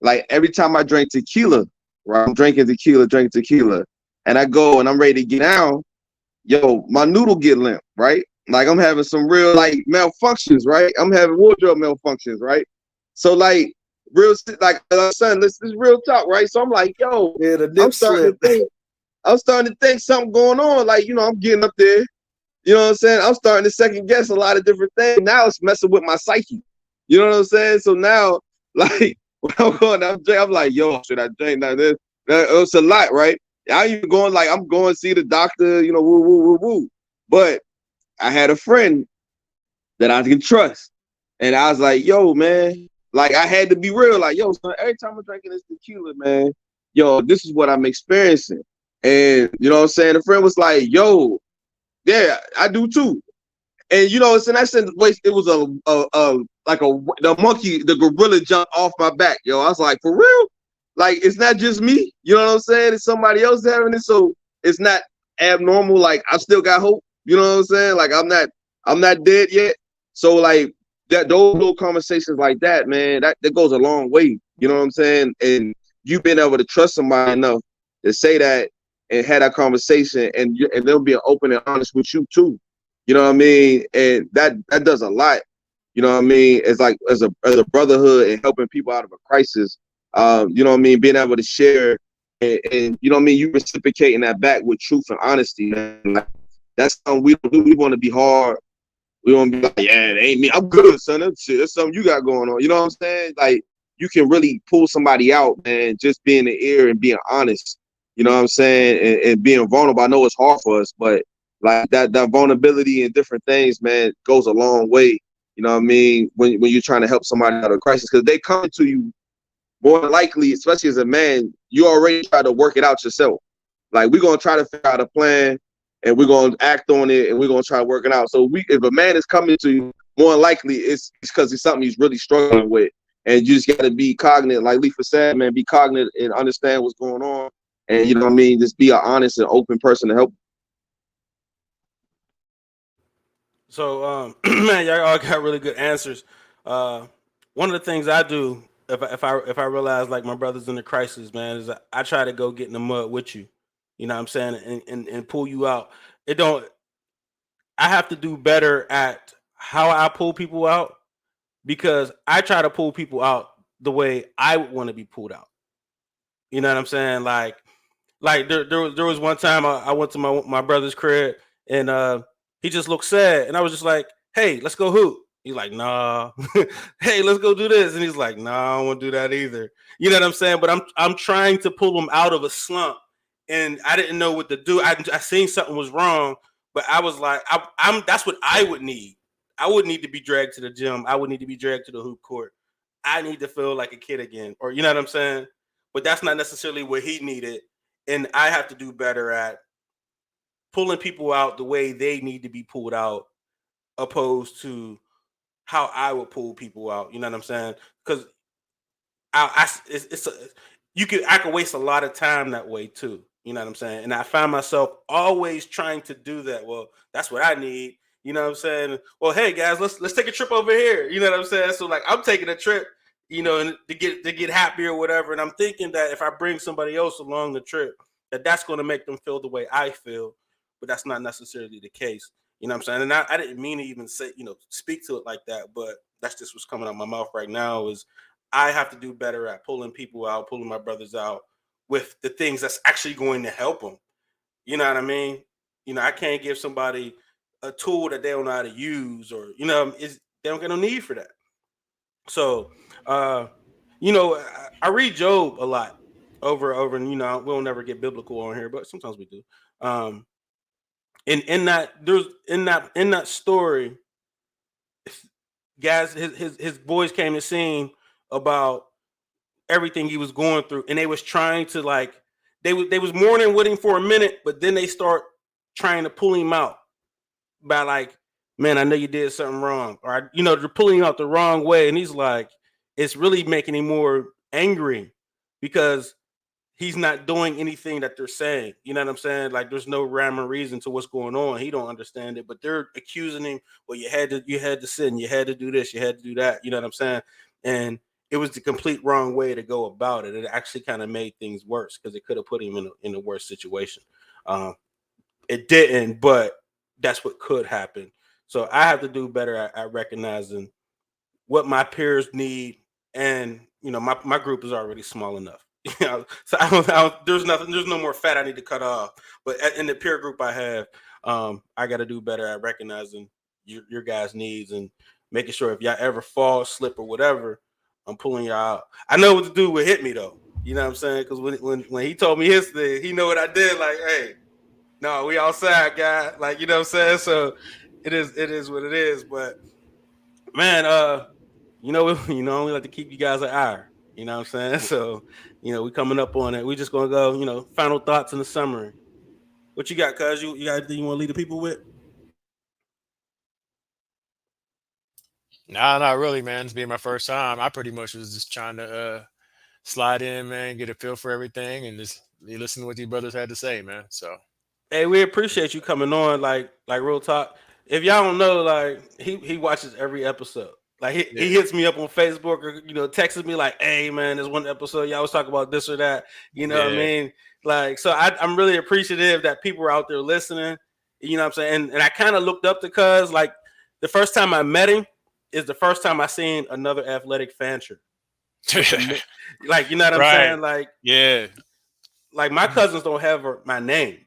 Like every time I drink tequila, right? I'm drinking tequila, and I go and I'm ready to get down, yo, my noodle get limp, right? Like I'm having some real like malfunctions, right? I'm having wardrobe malfunctions, right? So like like son, this is real talk, right? So I'm like, yo, Yeah, the I'm nip starting to slip. think, I'm starting to think something going on. Like, I'm getting up there. You know what I'm saying? I'm starting to second guess a lot of different things. Now it's messing with my psyche. You know what I'm saying? So now, like, when I'm going, I'm like, yo, should I drink? Now this, it's a lot, right? I even going like I'm going to see the doctor. Woo, woo, woo, woo. But I had a friend that I can trust, and I was like, yo, man, like I had to be real. Like, yo, son, every time I'm drinking this tequila, man, yo, this is what I'm experiencing. And you know what I'm saying? The friend was like, yo, yeah, I do too. And so in that sense, it was the monkey, the gorilla jumped off my back, yo. I was like, for real? Like, it's not just me, you know what I'm saying? It's somebody else having it, so it's not abnormal. Like, I still got hope, you know what I'm saying? Like, I'm not dead yet. So like those little conversations like that, man, that goes a long way. You know what I'm saying? And you being able to trust somebody enough to say that and have that conversation, and they'll be open and honest with you too. You know what I mean? And that does a lot. You know what I mean? It's like as a brotherhood and helping people out of a crisis. You know what I mean? Being able to share and you know what I mean? You reciprocating that back with truth and honesty, man. Like, that's something we don't do. We want to be hard. We want to be like, yeah, it ain't me. I'm good, son. That's something you got going on. You know what I'm saying? Like, you can really pull somebody out, man, just being the ear and being honest. You know what I'm saying? And being vulnerable. I know it's hard for us, but like that vulnerability and different things, man, goes a long way. You know what I mean? When you're trying to help somebody out of a crisis, because they come to you more than likely, especially as a man, you already try to work it out yourself. Like, we're gonna try to figure out a plan, and we're gonna act on it, and we're gonna try to work it out. So if a man is coming to you, more than likely it's because it's something he's really struggling with, and you just got to be cognizant, like Lefa said, man, be cognizant and understand what's going on, and you know what I mean, just be an honest and open person to help. So, man, y'all all got really good answers. Uh, One of the things I do if I realize like my brother's in a crisis, man, is I try to go get in the mud with you. You know what I'm saying, and pull you out. It don't. I have to do better at how I pull people out because I try to pull people out the way I would want to be pulled out. You know what I'm saying? Like there was one time I went to my brother's crib and he just looked sad and I was just like, hey, let's go hoop. He's like, nah. Hey, let's go do this. And he's like, nah, I don't want to do that either. You know what I'm saying? But I'm trying to pull him out of a slump and I didn't know what to do. I seen something was wrong, but I was like, I'm that's what I would need. I would need to be dragged to the gym. I would need to be dragged to the hoop court. I need to feel like a kid again. Or you know what I'm saying? But that's not necessarily what he needed. And I have to do better at pulling people out the way they need to be pulled out, opposed to how I would pull people out. You know what I'm saying? Because it's I could waste a lot of time that way too. You know what I'm saying? And I find myself always trying to do that. Well, that's what I need. You know what I'm saying? Well, hey guys, let's take a trip over here. You know what I'm saying? So like I'm taking a trip, you know, and to get happy or whatever. And I'm thinking that if I bring somebody else along the trip, that's going to make them feel the way I feel. But that's not necessarily the case. You know what I'm saying? And I didn't mean to even say, speak to it like that, but that's just what's coming out my mouth right now is I have to do better at pulling people out, pulling my brothers out with the things that's actually going to help them. You know what I mean? I can't give somebody a tool that they don't know how to use, or they don't get no need for that. So, I read Job a lot over, and we'll never get biblical on here, but sometimes we do. And in that story, guys, his boys came to sing about everything he was going through, and they was trying to they was mourning with him for a minute, but then they start trying to pull him out by like, man, I know you did something wrong, or they're pulling him out the wrong way, and he's like, it's really making him more angry because he's not doing anything that they're saying. You know what I'm saying? Like there's no rhyme or reason to what's going on. He don't understand it, but they're accusing him. Well, you had to sin, you had to do this, you had to do that. You know what I'm saying? And it was the complete wrong way to go about it. It actually kind of made things worse because it could have put him in a worse situation. It didn't, but that's what could happen. So I have to do better at recognizing what my peers need, and my group is already small enough. So there's no more fat I need to cut off. But in the peer group I have, I got to do better at recognizing your guys' needs and making sure if y'all ever fall, slip, or whatever, I'm pulling y'all out. I know what to do with hit me though. You know what I'm saying? Because when he told me his thing, he know what I did. Like, hey, no, we outside, guy. Like, you know what I'm saying? So it is what it is. But man, we like to keep you guys an eye. You know what I'm saying? So, we coming up on it. We just gonna go, final thoughts in the summary. What you got, cuz? You got anything you want to lead the people with? Nah, not really, man. It's being my first time. I pretty much was just trying to slide in, man, get a feel for everything, and just listen to what these brothers had to say, man. So Hey, we appreciate you coming on, like real talk. If y'all don't know, like he watches every episode. Like he yeah, hits me up on Facebook or texts me like, hey man, there's one episode y'all was talking about this or that. You know what I yeah. mean? Like, so I'm really appreciative that people are out there listening. You know what I'm saying? And I kind of looked up to cuz like the first time I met him is the first time I seen another athletic fancher. Like, you know what I'm Right. saying? Yeah. Like my cousins don't have my name.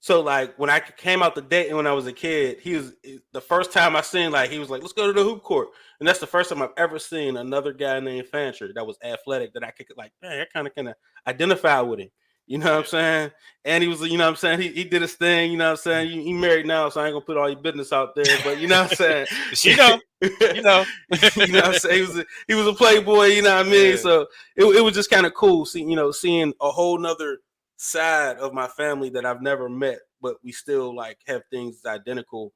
So like when I came out the date when I was a kid, he was the first time I seen he was like, let's go to the hoop court. And that's the first time I've ever seen another guy named Fancher that was athletic that I could man, I kind of identify with him. You know what I'm saying? And he was, you know what I'm saying? He did his thing, you know what I'm saying? He married now, so I ain't gonna put all your business out there, but you know what I'm saying? She know. You know. You know what I'm saying? He was a playboy, you know what I mean? Yeah. So it was just kind of cool seeing a whole nother side of my family that I've never met, but we still have things identical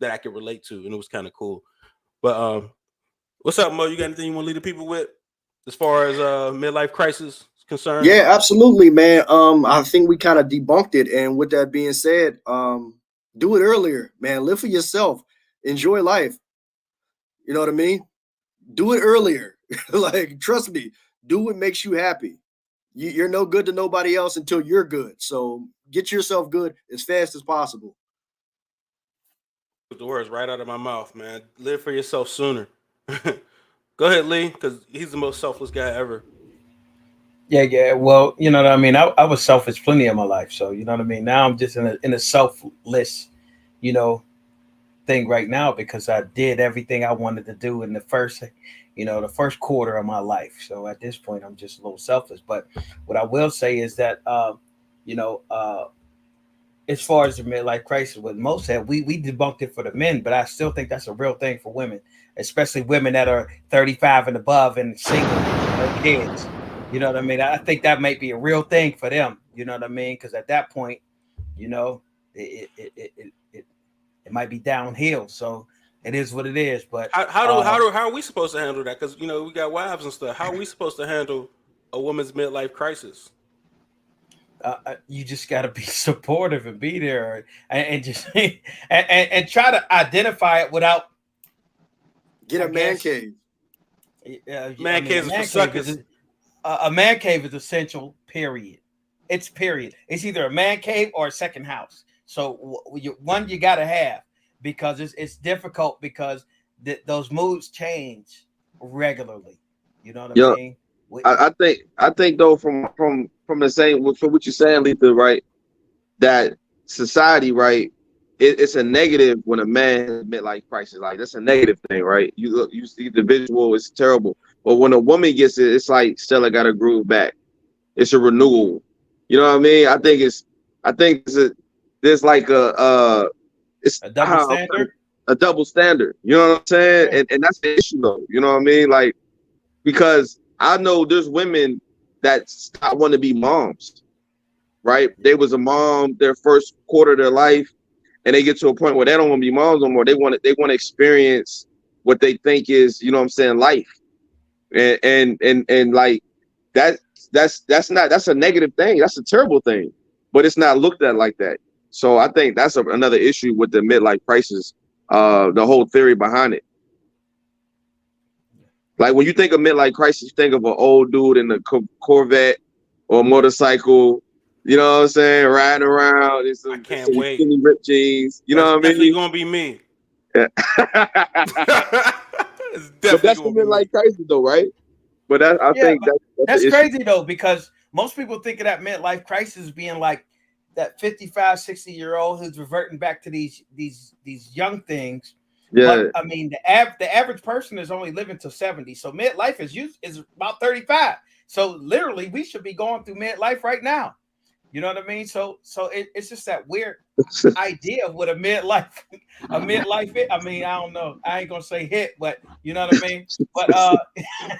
that I could relate to, and it was kind of cool. But what's up, Mo? You got anything you want to leave the people with as far as midlife crisis is concerned? Yeah, absolutely, man. I think we kind of debunked it. And with that being said, do it earlier, man. Live for yourself. Enjoy life. You know what I mean? Do it earlier. Like, trust me, do what makes you happy. You're no good to nobody else until you're good. So get yourself good as fast as possible. Put the words right out of my mouth, man. Live for yourself sooner. Go ahead, Lee, because he's the most selfless guy ever. Yeah. Well, you know what I mean. I was selfish plenty of my life, so you know what I mean. Now I'm just in a selfless, you know, thing right now because I did everything I wanted to do in the first, the first quarter of my life. So at this point, I'm just a little selfish. But what I will say is that, you know, as far as the midlife crisis, what most said, we debunked it for the men, but I still think that's a real thing for women, especially women that are 35 and above and single with no kids. You know what I mean? I think that might be a real thing for them. You know what I mean? Because at that point, you know, it might be downhill. So it is what it is. But How are we supposed to handle that? Because we got wives and stuff. How are we supposed to handle a woman's midlife crisis? You just got to be supportive and be there, and just and try to identify it without get a man cave. Man cave is for suckers. A man cave is essential. Period. It's period. It's either a man cave or a second house. So one you got to have because it's difficult because those moods change regularly. You know what I mean? I think though from the same from what you're saying, Letha, right? That society, right? It's a negative when a man has midlife crisis. Like that's a negative thing, right? You see the visual, it's terrible. But when a woman gets it, it's like Stella got a groove back. It's a renewal. You know what I mean? I think there's like it's a double standard. A double standard. You know what I'm saying? And that's the issue though. You know what I mean? Like because I know there's women that stop wanting to be moms, right? They was a mom their first quarter of their life, and they get to a point where they don't want to be moms no more. They want to experience what they think is, you know what I'm saying, life, and like that's a negative thing. That's a terrible thing, but it's not looked at like that. So I think that's another issue with the midlife crisis, the whole theory behind it. Like when you think of midlife crisis, you think of an old dude in a Corvette or a motorcycle, you know what I'm saying, riding around in some skinny ripped jeans. You know what I mean? Definitely gonna be me. Yeah. But that's the midlife crisis, though, right? But I think that's crazy though, because most people think of that midlife crisis being like that 55, 60-year-old who's reverting back to these young things. Yeah, but, I mean the average person is only living to 70, so midlife is about 35. So literally, we should be going through midlife right now. You know what I mean? So it's just that weird idea of what a midlife. I mean, I don't know. I ain't gonna say hit, but you know what I mean. But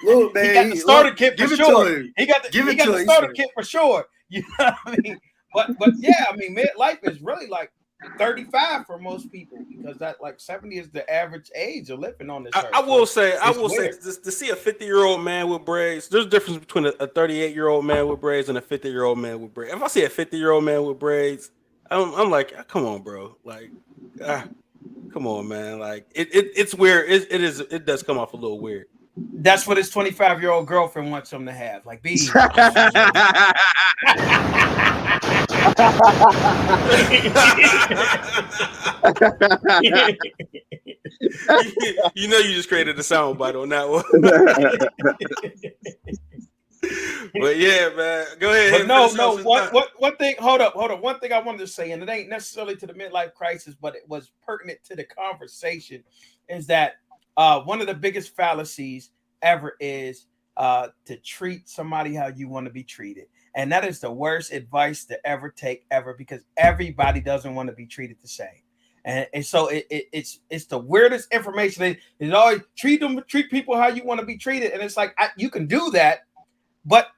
look, man, he got the starter kit for sure. He got the starter kit for sure. You know what I mean? But yeah, I mean, midlife is really like 35 for most people because that like 70 is the average age of living on this earth. I will say to see a 50-year-old man with braids, there's a difference between a 38-year-old man with braids and a 50-year-old man with braids. If I see a 50-year-old man with braids, I'm like, come on, bro, like, come on, man, like it's weird. It does come off a little weird. That's what his 25-year-old girlfriend wants him to have, like be. You know, you just created a soundbite on that one. But yeah, man, go ahead. But one thing. Hold up. One thing I wanted to say, and it ain't necessarily to the midlife crisis, but it was pertinent to the conversation, is that one of the biggest fallacies ever is to treat somebody how you want to be treated. And that is the worst advice to ever take ever, because everybody doesn't want to be treated the same. And so it's the weirdest information. It always treat people how you want to be treated. And it's like, you can do that, but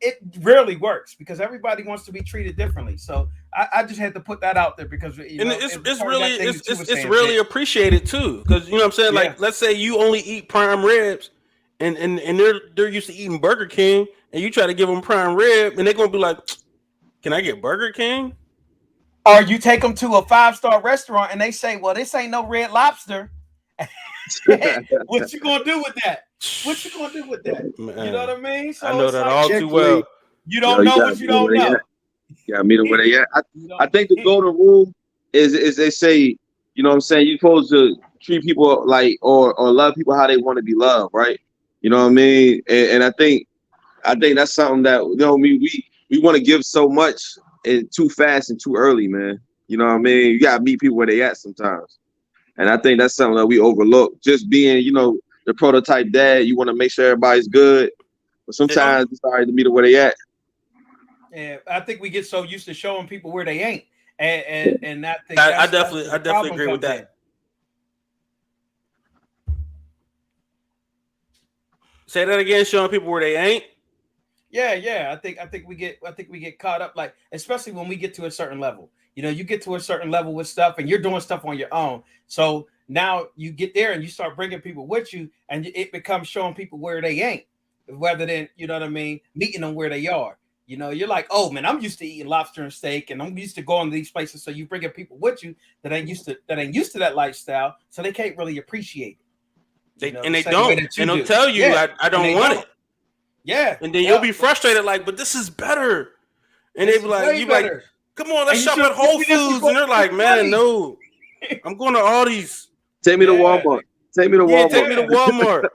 it rarely works because everybody wants to be treated differently. So I just had to put that out there because it's really appreciated too. Because you know what I'm saying? Like, let's say you only eat prime ribs and they're used to eating Burger King, and you try to give them prime rib, and they're gonna be like, "Can I get Burger King?" Or you take them to a 5-star restaurant and they say, "Well, this ain't no Red Lobster." What you gonna do with that? Man, you know what I mean? So I know that all too well. You don't know what you don't know. Yeah, meet them where they at. I think the golden rule is they say, you know what I'm saying, you're supposed to treat people like or love people how they want to be loved, right? You know what I mean? And I think that's something that we want to give so much and too fast and too early, man. You know what I mean? You gotta meet people where they at sometimes. And I think that's something that we overlook. Just being, the prototype dad, you want to make sure everybody's good. But sometimes it's hard to meet them where they at. And I think we get so used to showing people where they ain't. And I think I that's definitely where the problem agree with comes in. that. Say that again, showing people where they ain't. Yeah. I think we get caught up, like, especially when we get to a certain level. You get to a certain level with stuff and you're doing stuff on your own. So now you get there and you start bringing people with you, and it becomes showing people where they ain't, rather than, you know what I mean, meeting them where they are. You're like, oh man, I'm used to eating lobster and steak, and I'm used to going to these places. So you bringing people with you that ain't used to that lifestyle, so they can't really appreciate it. They don't, and they'll tell you, yeah, I don't want it. Yeah, and then you'll be frustrated, like, but this is better. And they be like, like, come on, let's shop at Whole Foods, and they're like, man, no, I'm going to Aldi's. Take me to Walmart. Take me to Walmart. Take me to Walmart.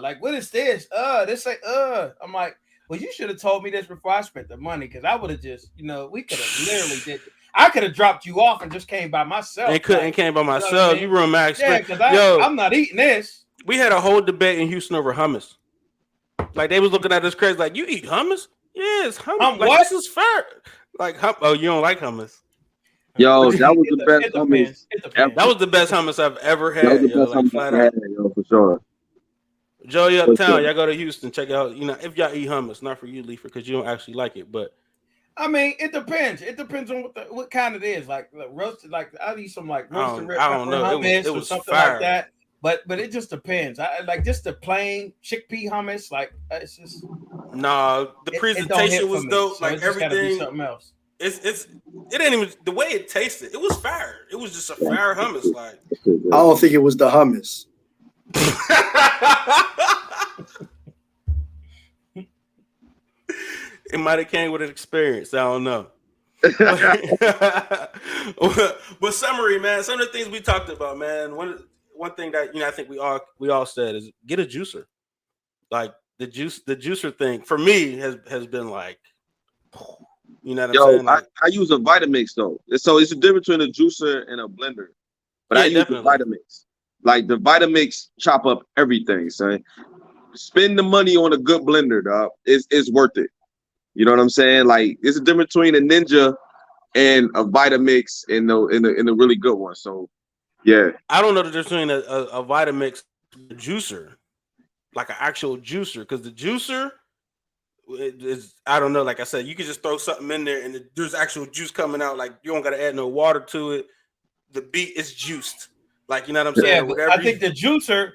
like, what is this? This ain't. I'm like, well, you should have told me this before I spent the money, because I would have just, we could have literally did. I could have dropped you off and just came by myself. And came by myself. You ruined my experience. Yeah, because I'm not eating this. We had a whole debate in Houston over hummus. Like, they was looking at us crazy, like, you eat hummus? Yes, hummus. Like, this is fair. Like, oh, you don't like hummus? Yo, that was the best hummus. That was the best hummus I've ever had. That was the best hummus I've had, for sure. Joey Uptown, y'all go to Houston, check out. If y'all eat hummus, not for you, Leifer, because you don't actually like it, but I mean, it depends. It depends on what kind it is. Like roasted, like I'd eat some like roasted red pepper hummus or something like that. But it just depends. I like just the plain chickpea hummus. Like it's just the presentation was dope. So like everything, something else. It ain't even the way it tasted. It was fire. It was just a fire hummus. Like I don't think it was the hummus. It might have came with an experience. I don't know. But summary, man. Some of the things we talked about, man. One thing that I think we all said is get a juicer. Like the juicer thing for me has been like, you know what I'm saying? Like, I use a Vitamix though. So it's a difference between a juicer and a blender. But I use the Vitamix. Like the Vitamix chop up everything, son. Spend the money on a good blender, dog. It's worth it. You know what I'm saying? Like it's a difference between a Ninja and a Vitamix and the really good one. So yeah. I don't know the difference between a Vitamix juicer, like an actual juicer, because the juicer is, I don't know, like I said, you can just throw something in there and there's actual juice coming out. Like you don't got to add no water to it. The beet is juiced. Like, you know what I'm saying? Yeah, I think the juicer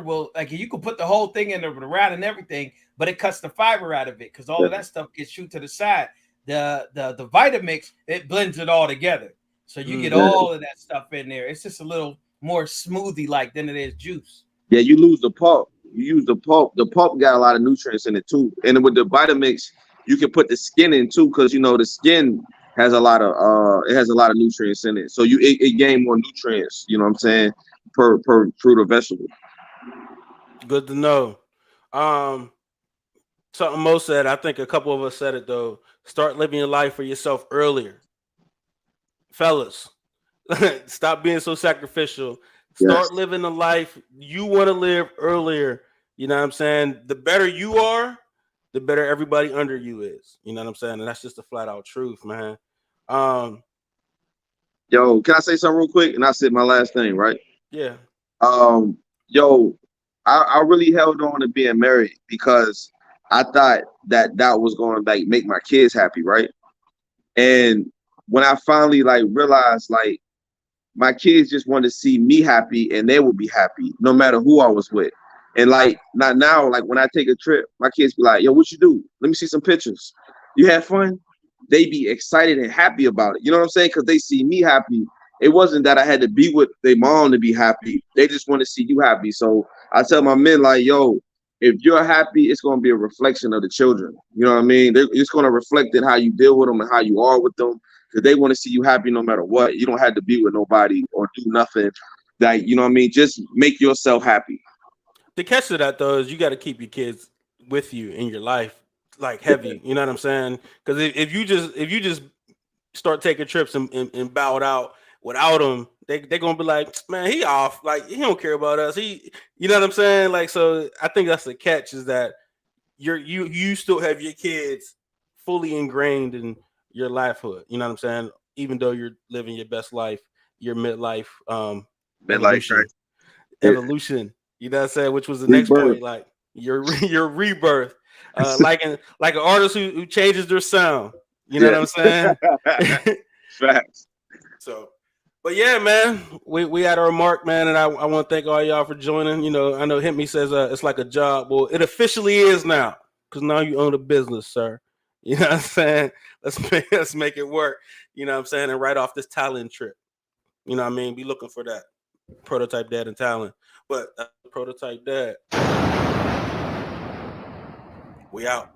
will, like, you can put the whole thing in there with the rat and everything, but it cuts the fiber out of it because all of that stuff gets shoot to the side. The Vitamix, it blends it all together. So you get all of that stuff in there. It's just a little more smoothie-like than it is juice. Yeah, you lose the pulp. You use the pulp. The pulp got a lot of nutrients in it too. And with the Vitamix, you can put the skin in too, because the skin has a lot of nutrients in it. So it gain more nutrients, you know what I'm saying, per fruit or vegetable. Good to know. Something Mo said, I think a couple of us said it though. Start living your life for yourself earlier. Fellas, stop being so sacrificial. Start living the life you want to live earlier. You know what I'm saying? The better you are, the better everybody under you is. You know what I'm saying? And that's just a flat out truth, man. Yo, can I say something real quick? And I said my last thing, right? Yeah. Yo, I really held on to being married because I thought that was going to like make my kids happy, right? And when I finally like realized like my kids just want to see me happy and they will be happy no matter who I was with. And like not now, like when I take a trip, my kids be like, yo, what you do? Let me see some pictures. You had fun? They be excited and happy about it. You know what I'm saying? Because they see me happy. It wasn't that I had to be with their mom to be happy. They just want to see you happy. So I tell my men like, yo, if you're happy, it's going to be a reflection of the children. You know what I mean? It's going to reflect in how you deal with them and how you are with them, because they want to see you happy no matter what. You don't have to be with nobody or do nothing. Like, you know what I mean? Just make yourself happy. the catch to that though is you got to keep your kids with you in your life, like heavy. You know what I'm saying? Because if you just start taking trips and bow it out without them, they're gonna be like, man, he off. Like he don't care about us. You know what I'm saying? Like, so I think that's the catch is that you still have your kids fully ingrained in your lifehood. You know what I'm saying? Even though you're living your best life, your midlife Midlife evolution, crisis. evolution. You know what I'm saying? Which was the next Rebirth. point, like your rebirth, like an artist who changes their sound. You know what I'm saying? Facts. So, but yeah, man, we had our mark, man, and I want to thank all y'all for joining. You know, I know Hit Me says it's like a job. Well, it officially is now because now you own a business, sir. You know what I'm saying? Let's make it work. You know what I'm saying? And right off this talent trip. You know what I mean? Be looking for that prototype dad and talent. But prototype dad. We out.